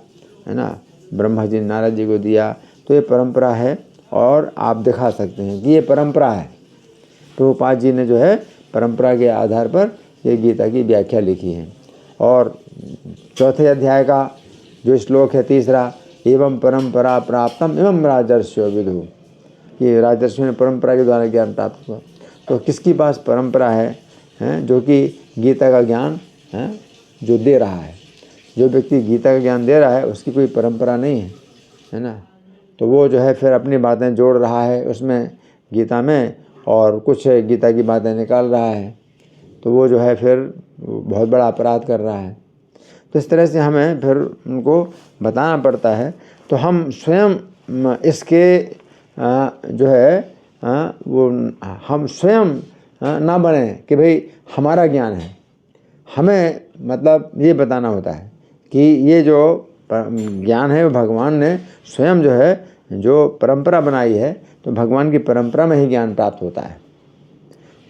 है ना, ब्रह्मा जी ने नारद जी को दिया, तो ये परंपरा है और आप दिखा सकते हैं कि ये परंपरा है। प्रभुपाद जी ने जो है परंपरा के आधार पर ये गीता की व्याख्या लिखी है। और चौथे अध्याय का जो श्लोक है तीसरा, एवं परंपरा प्राप्तम एवं राजर्षियो विदु, ये राजर्षियों ने परंपरा के द्वारा ज्ञान प्राप्त हुआ। तो किसके पास परंपरा है जो कि गीता का ज्ञान है जो दे रहा है। जो व्यक्ति गीता का ज्ञान दे रहा है उसकी कोई परंपरा नहीं है ना। तो वो जो है फिर अपनी बातें जोड़ रहा है उसमें गीता में और कुछ गीता की बातें निकाल रहा है, तो वो जो है फिर बहुत बड़ा अपराध कर रहा है। तो इस तरह से हमें फिर उनको बताना पड़ता है। तो हम स्वयं इसके जो है वो हम स्वयं ना बने कि भाई हमारा ज्ञान है। हमें मतलब ये बताना होता है कि ये जो ज्ञान है वो भगवान ने स्वयं जो है जो परंपरा बनाई है, तो भगवान की परंपरा में ही ज्ञान प्राप्त होता है।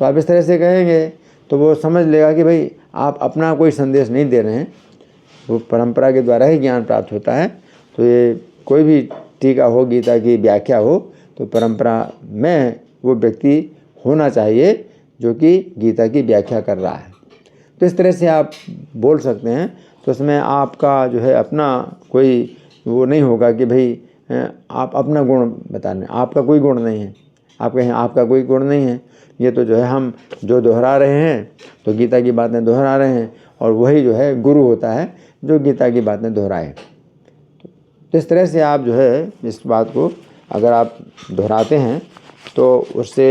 तो आप इस तरह से कहेंगे तो वो समझ लेगा कि भाई आप अपना कोई संदेश नहीं दे रहे हैं, वो परंपरा के द्वारा ही ज्ञान प्राप्त होता है। तो ये कोई भी टीका हो, गीता की व्याख्या हो, तो परंपरा में वो व्यक्ति होना चाहिए जो कि गीता की व्याख्या कर रहा है। तो इस तरह से आप बोल सकते हैं। तो इसमें आपका जो है अपना कोई वो नहीं होगा कि भाई आप अपना गुण बताने, आपका कोई गुण नहीं है, आप कहें आपका कोई गुण नहीं है, ये तो जो है हम जो दोहरा रहे हैं तो गीता की बातें दोहरा रहे हैं, और वही जो है गुरु होता है जो गीता की बातें दोहराए। तो इस तरह से आप जो है इस बात को अगर आप दोहराते हैं तो उससे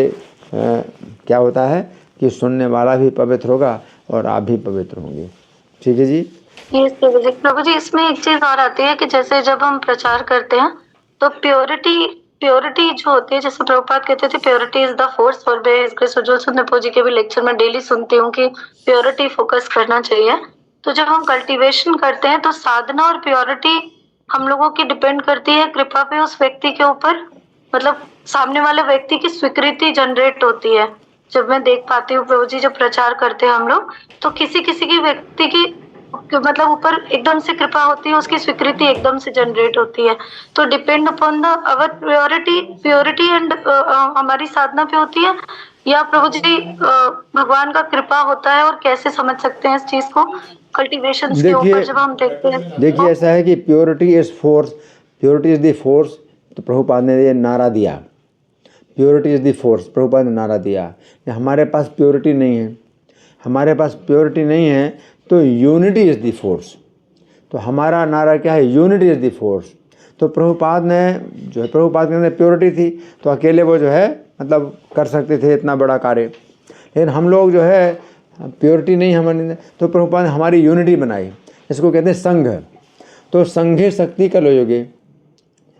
क्या होता है कि सुनने वाला भी पवित्र होगा और आप भी पवित्र होंगे। ठीक है जी। यस प्रभु जी, इसमें एक चीज और आती है कि जैसे जब हम प्रचार करते हैं तो प्योरिटी जो होती है, जैसे प्रभुपाद कहते थे प्योरिटी इज द फोर्स, और मैं इसके सुजल सुंदर जी के भी लेक्चर में डेली सुनती हूँ कि प्योरिटी फोकस करना चाहिए। तो जब हम कल्टीवेशन करते हैं तो साधना और प्योरिटी हम लोगों की डिपेंड करती है कृपा पे उस व्यक्ति के ऊपर, मतलब सामने वाले व्यक्ति की स्वीकृति जनरेट होती है। जब मैं देख पाती हूँ प्रभु जी जब प्रचार करते हैं हम लोग, तो किसी की व्यक्ति की मतलब ऊपर एकदम से कृपा होती है, उसकी स्वीकृति एकदम से जनरेट होती है। तो depend upon the our purity and हमारी साधना पे होती है, या प्रभु जी भगवान का कृपा होता है, और कैसे समझ सकते हैं इस चीज को कल्टीवेशन के ऊपर जब हम देखते हैं? देखिए ऐसा है कि purity is force, purity is the force. तो प्रभुपाद ने ये नारा दिया, purity is the force, Prabhupada ने नारा दिया। हमारे पास प्योरिटी नहीं है, हमारे पास प्योरिटी नहीं है तो यूनिटी इज़ द फोर्स। तो हमारा नारा क्या है? Unity is the force. तो प्रभुपाद ने जो है, प्रभुपाद के अंदर प्योरिटी थी तो अकेले वो जो है मतलब कर सकते थे इतना बड़ा कार्य, लेकिन हम लोग जो है प्योरिटी नहीं हमारे, तो प्रभुपाद ने हमारी यूनिटी बनाई, इसको कहते हैं संघ। तो संघे शक्ति कलयुगे,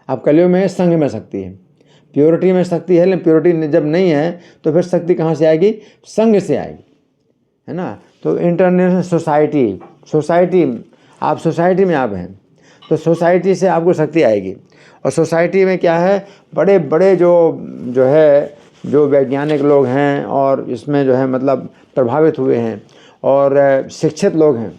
अब कलयुग में संघ में शक्ति है, प्योरिटी में शक्ति है, लेकिन प्योरिटी जब नहीं है तो फिर शक्ति कहाँ से आएगी? संघ से आएगी, है ना। तो इंटरनेशनल सोसाइटी, आप सोसाइटी में आप हैं तो सोसाइटी से आपको शक्ति आएगी। और सोसाइटी में क्या है, बड़े बड़े जो वैज्ञानिक लोग हैं और इसमें जो है मतलब प्रभावित हुए हैं और शिक्षित लोग हैं,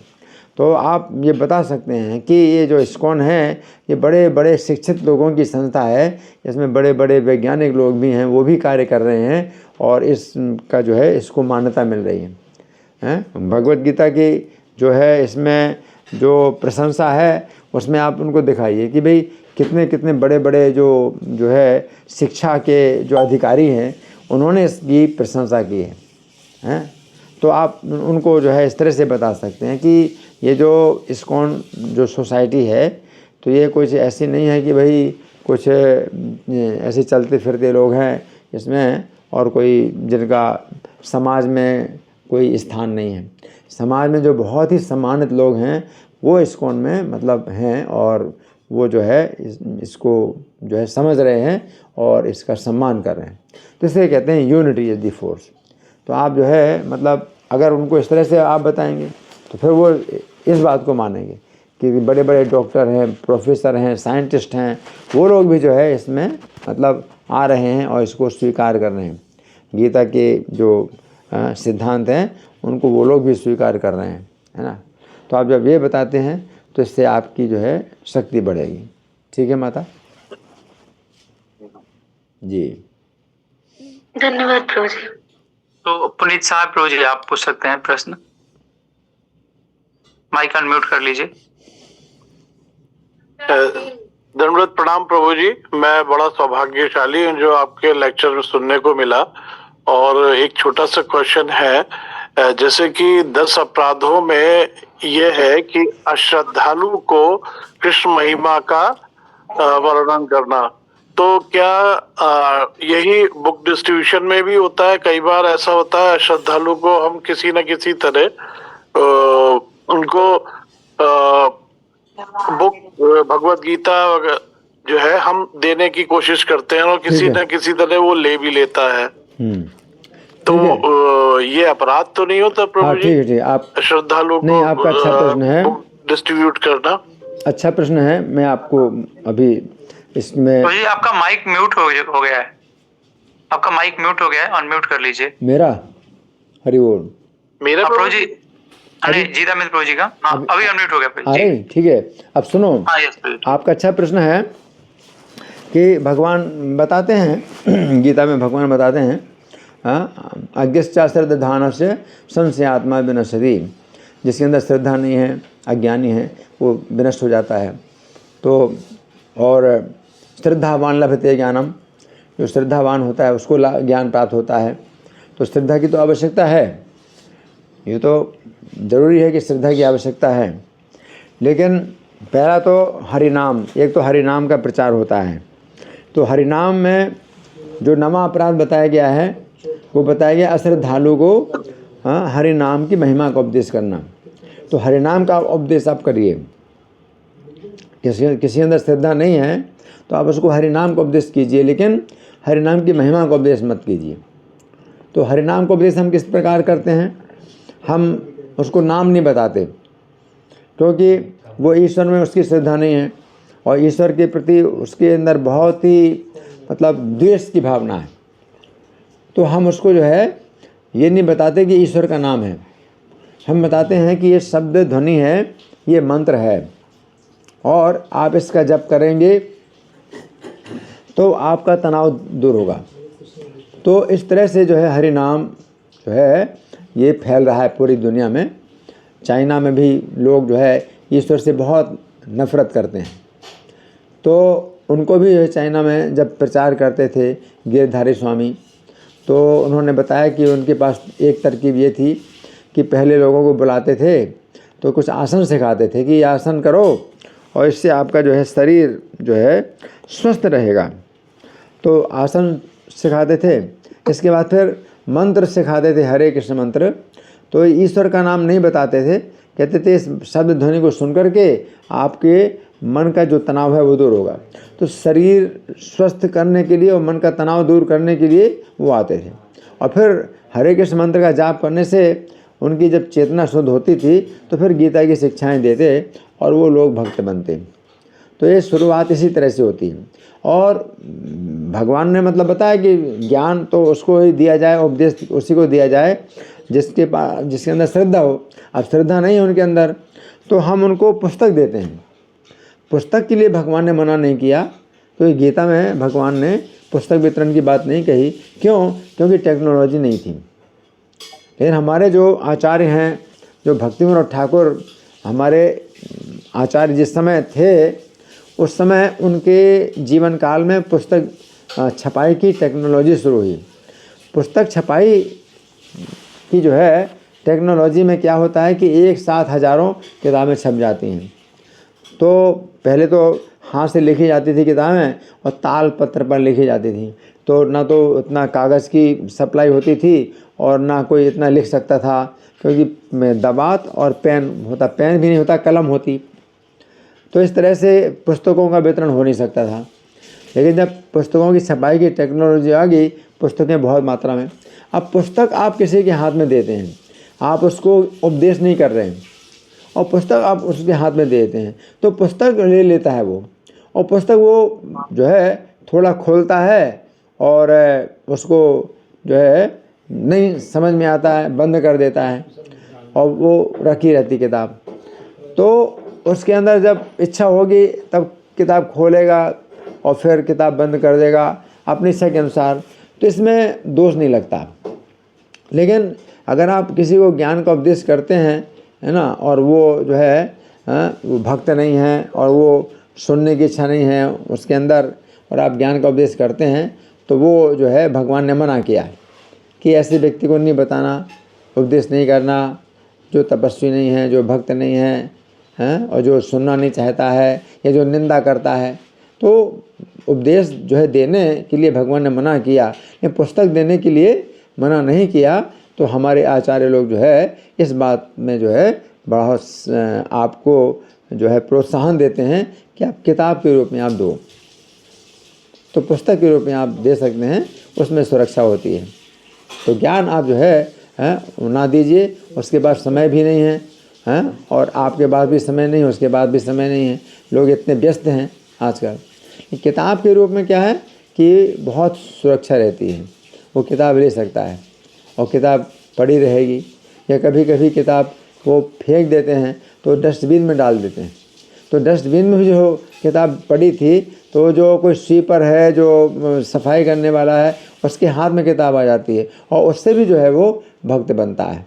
तो आप ये बता सकते हैं कि ये जो इस्कॉन है ये बड़े बड़े शिक्षित लोगों की संस्था है, इसमें बड़े बड़े वैज्ञानिक लोग भी हैं, वो भी कार्य कर रहे हैं और इसका जो है इसको मान्यता मिल रही है। भगवत गीता की जो है इसमें जो प्रशंसा है उसमें आप उनको दिखाइए कि भाई कितने कितने बड़े बड़े जो है शिक्षा के जो अधिकारी हैं उन्होंने इसकी प्रशंसा की है। तो आप उनको जो है इस तरह से बता सकते हैं कि ये जो इस्कॉन जो सोसाइटी है तो ये कुछ ऐसी नहीं है कि भाई कुछ ऐसे चलते फिरते लोग हैं इसमें और कोई जिनका समाज में कोई स्थान नहीं है। समाज में जो बहुत ही सम्मानित लोग हैं वो इस्कॉन में मतलब हैं और वो जो है इसको जो है समझ रहे हैं और इसका सम्मान कर रहे हैं। तो इसे कहते हैं यूनिटी इज द फोर्स। तो आप जो है मतलब अगर उनको इस तरह से आप बताएंगे तो फिर वो इस बात को मानेंगे कि बड़े बड़े डॉक्टर हैं, प्रोफेसर हैं, साइंटिस्ट हैं, वो लोग भी जो है इसमें मतलब आ रहे हैं और इसको स्वीकार कर रहे हैं। गीता के जो सिद्धांत हैं उनको वो लोग भी स्वीकार कर रहे हैं, है ना। तो आप जब ये बताते हैं तो इससे आपकी जो है शक्ति बढ़ेगी। ठीक है माता जी, धन्यवाद प्रभु जी। तो पुनीत साहब प्रभु जी आप पूछ सकते हैं प्रश्न, माइक अनम्यूट कर लीजिए। धन्यवाद, प्रणाम प्रभु जी। मैं बड़ा सौभाग्यशाली हूँ जो आपके लेक्चर सुनने को मिला। और एक छोटा सा क्वेश्चन है, जैसे कि 10 अपराधों में यह है कि अश्रद्धालु को कृष्ण महिमा का वर्णन करना, तो क्या यही बुक डिस्ट्रीब्यूशन में भी होता है? कई बार ऐसा होता है श्रद्धालु को हम किसी न किसी तरह उनको बुक भगवत गीता जो है हम देने की कोशिश करते हैं और किसी न किसी तरह वो ले भी लेता है। तो ये अपराध तो नहीं होता प्रभु जी? ठीक है, आप श्रद्धालु को नहीं, आपका अच्छा प्रश्न है, डिस्ट्रीब्यूट करना अच्छा प्रश्न है। मैं आपको अभी इसमें जी आपका माइक म्यूट हो गया है, आपका माइक म्यूट हो गया है, अनम्यूट कर लीजिए। मेरा हरि बोल, मेरा प्रभु जी अरे जीता मित्र प्रभु जी का अभी अनम्यूट हो गया। अरे ठीक है, अब सुनो। आपका अच्छा प्रश्न है कि भगवान बताते हैं गीता में, भगवान बताते हैं अज्ञश्चा श्रद्धान से संशयात्मा विनश्यति, जिसके अंदर श्रद्धा नहीं है, अज्ञानी है, वो विनष्ट हो जाता है। तो और श्रद्धावान लभते ज्ञानम, जो श्रद्धावान होता है उसको ज्ञान प्राप्त होता है। तो श्रद्धा की तो आवश्यकता है, ये तो ज़रूरी है कि श्रद्धा की आवश्यकता है। लेकिन पहला तो हरिनाम, एक तो हरिनाम का प्रचार होता है। तो हरिनाम में जो नवा अपराध बताया गया है वो बताया गया अश्रद्धालु को हरिनाम की महिमा का उपदेश करना। तो हरिनाम का उपदेश आप करिए। किसी अंदर श्रद्धा नहीं है तो आप उसको हरिनाम का उपदेश कीजिए, लेकिन हरिनाम की महिमा का उपदेश मत कीजिए। तो हरिनाम का उपदेश हम किस प्रकार करते हैं? हम उसको नाम नहीं बताते, क्योंकि वो ईश्वर में उसकी श्रद्धा नहीं है और ईश्वर के प्रति उसके अंदर बहुत ही मतलब द्वेष की भावना है। तो हम उसको जो है ये नहीं बताते कि ईश्वर का नाम है, हम बताते हैं कि ये शब्द ध्वनि है, ये मंत्र है और आप इसका जप करेंगे तो आपका तनाव दूर होगा। तो इस तरह से जो है हरि नाम जो है ये फैल रहा है पूरी दुनिया में। चाइना में भी लोग जो है ईश्वर से बहुत नफरत करते हैं। तो उनको भी जो है चाइना में जब प्रचार करते थे गिरधारी स्वामी, तो उन्होंने बताया कि उनके पास एक तरकीब ये थी कि पहले लोगों को बुलाते थे तो कुछ आसन सिखाते थे कि ये आसन करो और इससे आपका जो है शरीर जो है स्वस्थ रहेगा। तो आसन सिखाते थे, इसके बाद फिर मंत्र सिखाते थे, हरे कृष्ण मंत्र। तो ईश्वर का नाम नहीं बताते थे, कहते थे इस शब्द ध्वनि को सुन करके आपके मन का जो तनाव है वो दूर होगा। तो शरीर स्वस्थ करने के लिए और मन का तनाव दूर करने के लिए वो आते थे। और फिर हरे कृष्ण मंत्र का जाप करने से उनकी जब चेतना शुद्ध होती थी तो फिर गीता की शिक्षाएं देते और वो लोग भक्त बनते। तो ये शुरुआत इसी तरह से होती है। और भगवान ने मतलब बताया कि ज्ञान तो उसको ही दिया जाए, उपदेश उसी को दिया जाए जिसके अंदर श्रद्धा हो। अब श्रद्धा नहीं है उनके अंदर तो हम उनको पुस्तक देते हैं। पुस्तक के लिए भगवान ने मना नहीं किया, तो गीता में भगवान ने पुस्तक वितरण की बात नहीं कही। क्यों? क्योंकि टेक्नोलॉजी नहीं थी। लेकिन हमारे जो आचार्य हैं, जो भक्ति विनोद ठाकुर हमारे आचार्य जिस समय थे उस समय उनके जीवन काल में पुस्तक छपाई की टेक्नोलॉजी शुरू हुई। पुस्तक छपाई की जो है टेक्नोलॉजी में क्या होता है कि एक साथ हज़ारों किताबें छप जाती हैं। तो पहले तो हाथ से लिखी जाती थी किताबें और ताल पत्र पर लिखी जाती थी। तो ना तो उतना कागज़ की सप्लाई होती थी और ना कोई इतना लिख सकता था, क्योंकि दबात और पेन होता, पेन भी नहीं होता, कलम होती। तो इस तरह से पुस्तकों का वितरण हो नहीं सकता था। लेकिन जब पुस्तकों की छपाई की टेक्नोलॉजी आ गई, पुस्तकें बहुत मात्रा में। अब पुस्तक आप किसी के हाथ में देते हैं, आप उसको उपदेश नहीं कर रहे हैं और पुस्तक आप उसके हाथ में देते हैं, तो पुस्तक ले लेता है वो, और पुस्तक वो जो है थोड़ा खोलता है और उसको जो है नहीं समझ में आता है, बंद कर देता है और वो रखी रहती किताब। तो उसके अंदर जब इच्छा होगी तब किताब खोलेगा और फिर किताब बंद कर देगा अपनी इच्छा के अनुसार। तो इसमें दोष नहीं लगता। लेकिन अगर आप किसी को ज्ञान का उपदेश करते हैं, है ना, और वो जो है वो भक्त नहीं है और वो सुनने की इच्छा नहीं है उसके अंदर, और आप ज्ञान का उपदेश करते हैं, तो वो जो है भगवान ने मना किया है कि ऐसे व्यक्ति को नहीं बताना, उपदेश नहीं करना, जो तपस्वी नहीं है, जो भक्त नहीं है, हैं, और जो सुनना नहीं चाहता है या जो निंदा करता है। तो उपदेश जो है देने के लिए भगवान ने मना किया, ये पुस्तक देने के लिए मना नहीं किया। तो हमारे आचार्य लोग जो है इस बात में जो है बहुत आपको जो है प्रोत्साहन देते हैं कि आप किताब के रूप में आप दो, तो पुस्तक के रूप में आप दे सकते हैं, उसमें सुरक्षा होती है। तो ज्ञान आप जो है ना दीजिए, उसके बाद समय भी नहीं है, हैं, और आपके पास भी समय नहीं, उसके बाद भी समय नहीं है। लोग इतने व्यस्त हैं आजकल। किताब के रूप में क्या है कि बहुत सुरक्षा रहती है, वो किताब ले सकता है और किताब पड़ी रहेगी। या कभी कभी किताब वो फेंक देते हैं तो डस्टबिन में डाल देते हैं, तो डस्टबिन में भी जो किताब पड़ी थी, तो जो कोई स्वीपर है, जो सफाई करने वाला है, उसके हाथ में किताब आ जाती है और उससे भी जो है वो भक्त बनता है।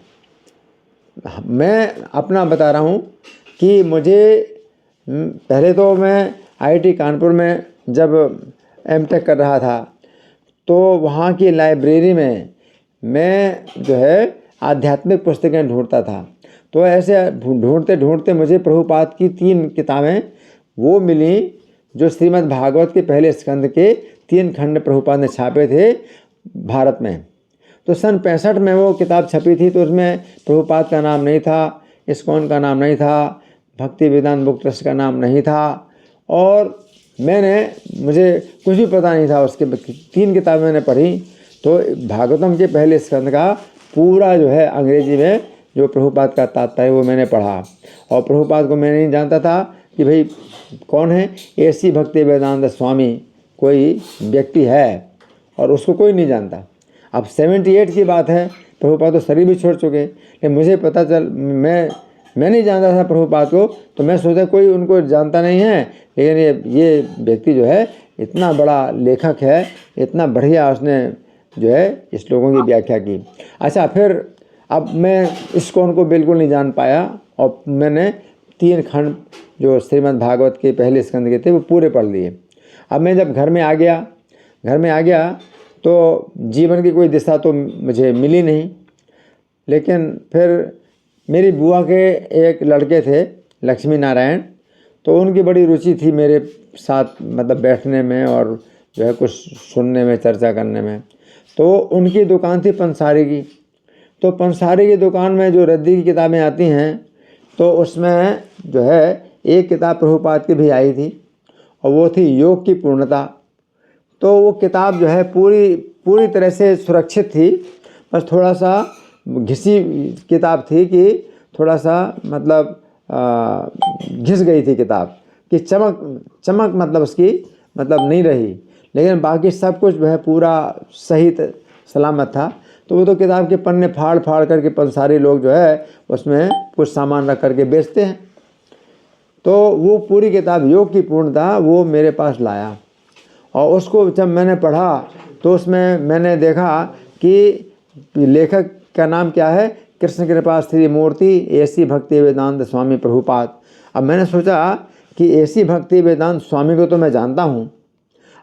मैं अपना बता रहा हूँ कि मुझे पहले तो मैं IIT कानपुर में जब एमटेक कर रहा था, तो वहाँ की लाइब्रेरी में मैं जो है आध्यात्मिक पुस्तकें ढूंढता था। तो ऐसे ढूंढते ढूंढते मुझे प्रभुपाद की 3 किताबें वो मिली जो श्रीमद् भागवत के पहले स्कंद के 3 खंड प्रभुपाद ने छापे थे भारत में। तो सन 65 में वो किताब छपी थी, तो उसमें प्रभुपाद का नाम नहीं था, इस्कॉन का नाम नहीं था, भक्ति वेदांत बुक ट्रस्ट का नाम नहीं था, और मुझे कुछ भी पता नहीं था। उसके 3 किताबें मैंने पढ़ी, तो भागवतम के पहले स्कंद का पूरा जो है अंग्रेजी में जो प्रभुपाद का तात्पर्य वो मैंने पढ़ा। और प्रभुपाद को मैं नहीं जानता था कि भाई कौन है। ऐसी भक्ति वेदांत स्वामी कोई व्यक्ति है, और उसको कोई नहीं जानता। अब 78 की बात है, प्रभुपाद तो शरीर भी छोड़ चुके, लेकिन मुझे पता मैं नहीं जानता था प्रभुपाद को। तो मैं सोचा कोई उनको जानता नहीं है, लेकिन ये व्यक्ति जो है इतना बड़ा लेखक है, इतना बढ़िया उसने जो है इस लोगों की व्याख्या की। अच्छा, फिर अब मैं इस्कॉन को बिल्कुल नहीं जान पाया, और मैंने 3 खंड जो श्रीमद् भागवत के पहले स्कंद के थे वो पूरे पढ़ लिए। अब मैं जब घर में आ गया तो जीवन की कोई दिशा तो मुझे मिली नहीं। लेकिन फिर मेरी बुआ के एक लड़के थे लक्ष्मी नारायण, तो उनकी बड़ी रुचि थी मेरे साथ, मतलब बैठने में और जो है कुछ सुनने में, चर्चा करने में। तो उनकी दुकान थी पंसारी की। तो पंसारी की दुकान में जो रद्दी की किताबें आती हैं, तो उसमें जो है एक किताब प्रभुपाद की भी आई थी, और वो थी योग की पूर्णता। तो वो किताब जो है पूरी तरह से सुरक्षित थी, बस थोड़ा सा घिसी किताब थी कि थोड़ा सा मतलब घिस गई थी किताब कि चमक मतलब उसकी मतलब नहीं रही, लेकिन बाकी सब कुछ जो है पूरा सही सलामत था। तो वो तो किताब के पन्ने फाड़ करके पंसारी लोग जो है उसमें कुछ सामान रख करके बेचते हैं। तो वो पूरी किताब योग की पूर्णता वो मेरे पास लाया, और उसको जब मैंने पढ़ा तो उसमें मैंने देखा कि लेखक का नाम क्या है, कृष्ण कृपा श्री मूर्ति ऐसी भक्ति वेदांत स्वामी प्रभुपाद। अब मैंने सोचा कि ऐसी भक्ति वेदांत स्वामी को तो मैं जानता हूँ,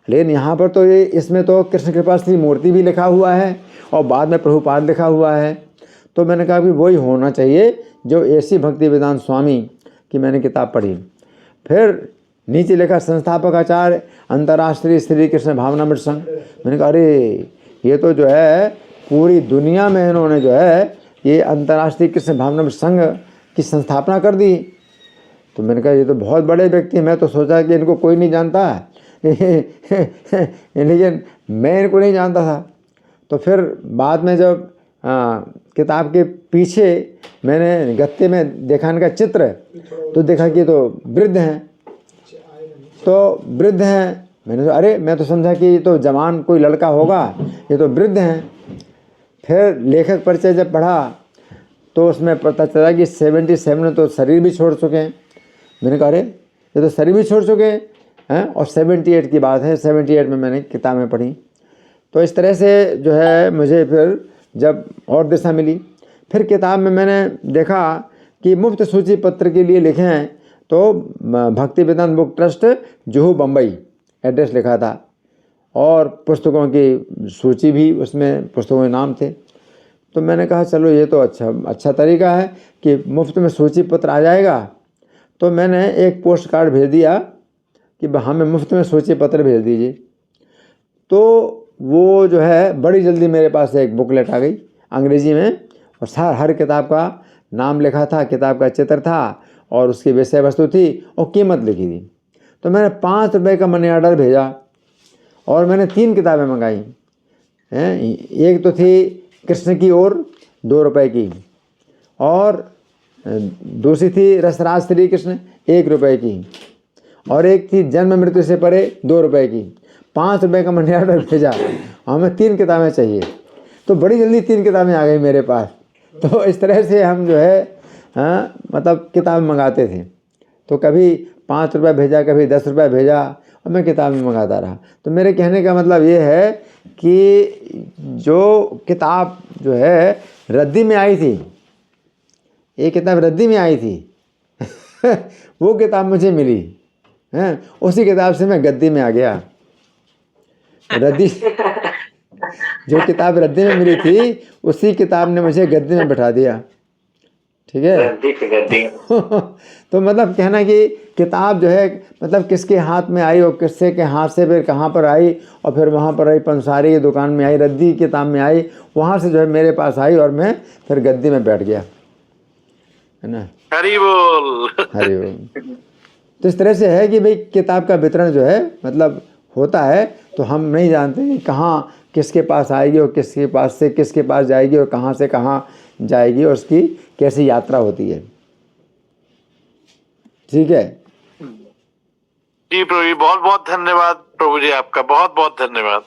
लेकिन यहाँ पर तो इसमें तो कृष्ण कृपा श्री मूर्ति भी लिखा हुआ है और बाद में प्रभुपाद लिखा हुआ है। तो मैंने कहा कि वही होना चाहिए जो ऐसी भक्ति वेदांत स्वामी की मैंने किताब पढ़ी। फिर नीचे लिखा संस्थापक आचार्य अंतर्राष्ट्रीय श्री कृष्ण भावनामृत संघ। मैंने कहा अरे ये तो जो है पूरी दुनिया में इन्होंने जो है ये अंतर्राष्ट्रीय कृष्ण भावनामृत संघ की संस्थापना कर दी। तो मैंने कहा ये तो बहुत बड़े व्यक्ति हैं, मैं तो सोचा कि इनको कोई नहीं जानता लेकिन मैं इनको नहीं जानता था। तो फिर बाद में जब किताब के पीछे मैंने गत्ते में देखा इनका चित्र, तो देखा कि तो वृद्ध हैं। मैंने कहा अरे मैं तो समझा कि ये तो जवान कोई लड़का होगा, ये तो वृद्ध हैं। फिर लेखक परिचय जब पढ़ा तो उसमें पता चला कि 77 में तो शरीर भी छोड़ चुके हैं। मैंने कहा अरे ये तो शरीर भी छोड़ चुके हैं, और 78 की बात है, 78 में मैंने किताबें पढ़ी। तो इस तरह से जो है मुझे फिर जब और दिशा मिली, फिर किताब में मैंने देखा कि मुफ्त सूची पत्र के लिए लिखे हैं, तो Bhakti Vedanta Book Trust Juhu Bombay address लिखा था, और पुस्तकों की सूची भी उसमें पुस्तकों के नाम थे। तो मैंने कहा चलो ये तो अच्छा तरीका है कि मुफ्त में सूची पत्र आ जाएगा। तो मैंने एक पोस्ट कार्ड भेज दिया कि हमें मुफ्त में सूची पत्र भेज दीजिए। तो वो जो है बड़ी जल्दी मेरे पास एक बुकलेट आ गई अंग्रेजी में, और हर किताब का नाम लिखा था, किताब का चित्र था, और उसकी विषय वस्तु थी और कीमत लिखी थी। तो मैंने 5 रुपये का मनी ऑर्डर भेजा, और मैंने 3 किताबें मंगाई हैं। एक तो थी कृष्ण की ओर 2 रुपये की, और दूसरी थी रसराज श्री कृष्ण 1 रुपये की, और एक थी जन्म मृत्यु से परे 2 रुपये की। 5 रुपये का मनी ऑर्डर भेजा, हमें 3 किताबें चाहिए। तो बड़ी जल्दी 3 किताबें आ गई मेरे पास। तो इस तरह से हम जो है मतलब किताबें मंगाते थे। तो कभी 5 रुपये भेजा, कभी 10 रुपये भेजा, और मैं किताबें मंगाता रहा। तो मेरे कहने का मतलब ये है कि जो किताब जो है रद्दी में आई थी, एक किताब रद्दी में आई थी वो किताब मुझे मिली हैं, उसी किताब से मैं गद्दी में आ गया। रद्दी जो किताब रद्दी में मिली थी उसी किताब ने मुझे गद्दी में बैठा दिया। ठीक है। तो मतलब कहना कि किताब जो है मतलब किसके हाथ में आई और किससे के हाथ से फिर कहाँ पर आई, और फिर वहाँ पर आई पंसारी की दुकान में आई, रद्दी की किताब में आई, वहाँ से जो है मेरे पास आई और मैं फिर गद्दी में बैठ गया, है ना। हरि बोल। हरि बोल। तो इस तरह से है कि भाई किताब का वितरण जो है मतलब होता है, तो हम नहीं जानते कि कहाँ किसके पास आएगी और किसके पास से किसके पास जाएगी और कहाँ से कहाँ जाएगी और उसकी कैसी यात्रा होती है। ठीक है जी प्रभु जी, बहुत बहुत धन्यवाद प्रभु जी, आपका बहुत बहुत धन्यवाद।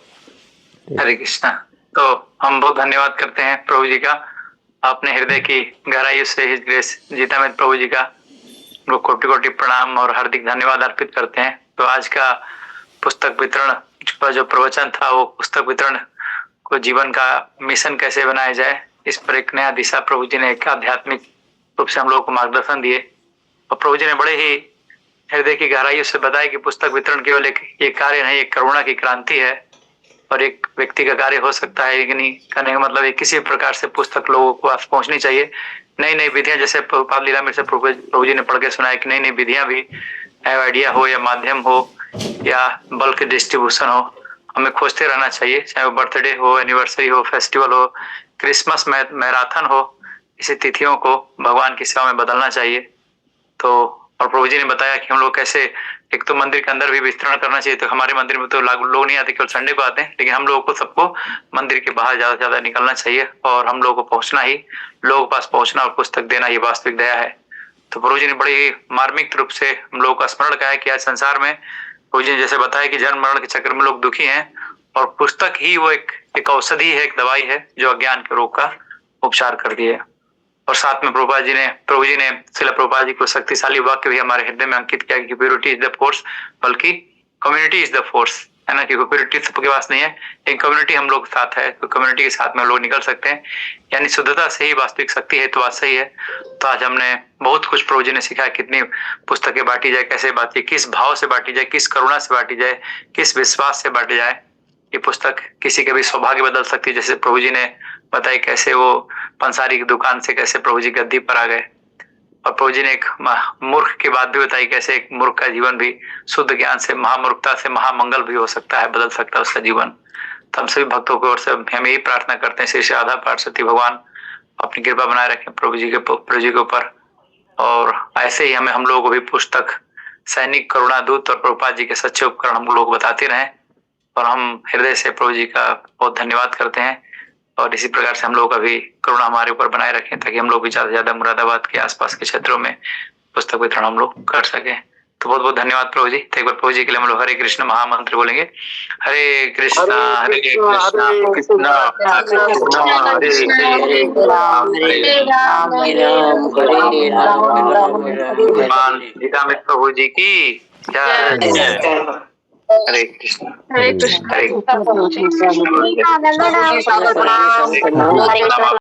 हरे कृष्णा। तो हम बहुत धन्यवाद करते हैं प्रभु जी का, अपने हृदय की गहराइयों से हिज ग्रेस जीतामित प्रभु जी का वो कोटि कोटि प्रणाम और हार्दिक धन्यवाद अर्पित करते हैं। तो आज का पुस्तक वितरण का जो प्रवचन था, वो पुस्तक वितरण को जीवन का मिशन कैसे बनाया जाए, इस पर एक नया दिशा प्रभु जी ने एक आध्यात्मिक रूप से हम लोगों को मार्गदर्शन दिए। और प्रभु जी ने बड़े ही हृदय की गहराइयों से बताया कि पुस्तक वितरण केवल एक ये कार्य नहीं, एक करुणा की क्रांति है और एक व्यक्ति का कार्य हो सकता है, लेकिन कहने का मतलब है किसी प्रकार से पुस्तक लोगों को पास पहुंचनी चाहिए। नई नई विधियां, जैसे प्रभुपाद लीलामृत से प्रभु जी ने पढ़ के सुनाया कि नई नई विधियां भी, आइडिया हो या माध्यम हो या बल्क डिस्ट्रीब्यूशन हो, हमें खोजते रहना चाहिए। चाहे वो बर्थडे हो, एनिवर्सरी हो, फेस्टिवल हो, क्रिसमस मैराथन हो, इसी तिथियों को भगवान की सेवा में बदलना चाहिए। तो और प्रभु जी ने बताया कि हम लोग कैसे, एक तो मंदिर के अंदर भी विस्तरण करना चाहिए। तो हमारे मंदिर में तो लोग नहीं आते, केवल संडे को आते हैं, लेकिन हम लोगों को सबको मंदिर के बाहर ज्यादा से ज्यादा निकलना चाहिए और हम लोगों को पहुंचना ही, लोगों के पास पहुंचना और पुस्तक देना, ये वास्तविक दया है। तो प्रभु जी ने बड़ी ही मार्मिक रूप से हम लोगों का स्मरण किया है कि आज संसार में प्रभु जी ने जैसे बताया कि जन्म मरण के चक्र में लोग दुखी हैं और पुस्तक ही वो एक औषधि है, एक दवाई है जो अज्ञान के रोग का उपचार करती है। और साथ में प्रभु जी ने श्रील प्रभुपाद जी को शक्तिशाली वाक्य भी हमारे हृदय में अंकित किया कि प्योरिटी इज द फोर्स, बल्कि कम्युनिटी इज द फोर्स, है ना। कि प्योरिटी सबके पास नहीं है, एक कम्युनिटी हम लोग साथ है, तो कम्युनिटी के साथ में हम लोग निकल सकते हैं, यानी शुद्धता से ही वास्तविक शक्ति है। तो बात सही है। तो आज हमने बहुत कुछ प्रभु जी ने सिखाया, कितनी पुस्तकें बांटी जाए, कैसे बांटी, किस भाव से बांटी जाए, किस करुणा से बांटी जाए, किस विश्वास से बांटी जाए। ये पुस्तक किसी के भी सौभाग्य बदल सकती है, जैसे प्रभु जी ने बताई कैसे वो पंसारी की दुकान से कैसे प्रभु जी गद्दी पर आ गए। और प्रभु जी ने एक मूर्ख की बात भी बताई, कैसे एक मूर्ख का जीवन भी शुद्ध ज्ञान से, महामूर्खता से महामंगल भी हो सकता है, बदल सकता है उसका जीवन। तो हम सभी भक्तों की ओर से हम यही प्रार्थना करते हैं, श्री श्री राधा पार्वती भगवान अपनी कृपा बनाए रखें प्रभु जी के ऊपर। और ऐसे ही हम लोगों को भी पुस्तक, सैनिक, करुणा दूत और प्रभुपाद जी के सच्चे उपकरण हम लोग बताते रहें। और हम हृदय से प्रभु जी का बहुत धन्यवाद करते हैं और इसी प्रकार से हम लोग का भी करुणा हमारे ऊपर बनाए रखें, ताकि हम लोग भी ज्यादा से ज्यादा मुरादाबाद के आसपास के क्षेत्रों में पुस्तक वितरण हम लोग कर सके। तो बहुत बहुत धन्यवाद प्रभु जी। तो एक बार प्रभु जी के लिए हम लोग हरे कृष्ण महामंत्र बोलेंगे। हरे कृष्णा हरे कृष्णा कृष्णा गीतामित प्रभु जी की जय। हरे कृष्ण हरे कृष्ण। हरे कृष्ण।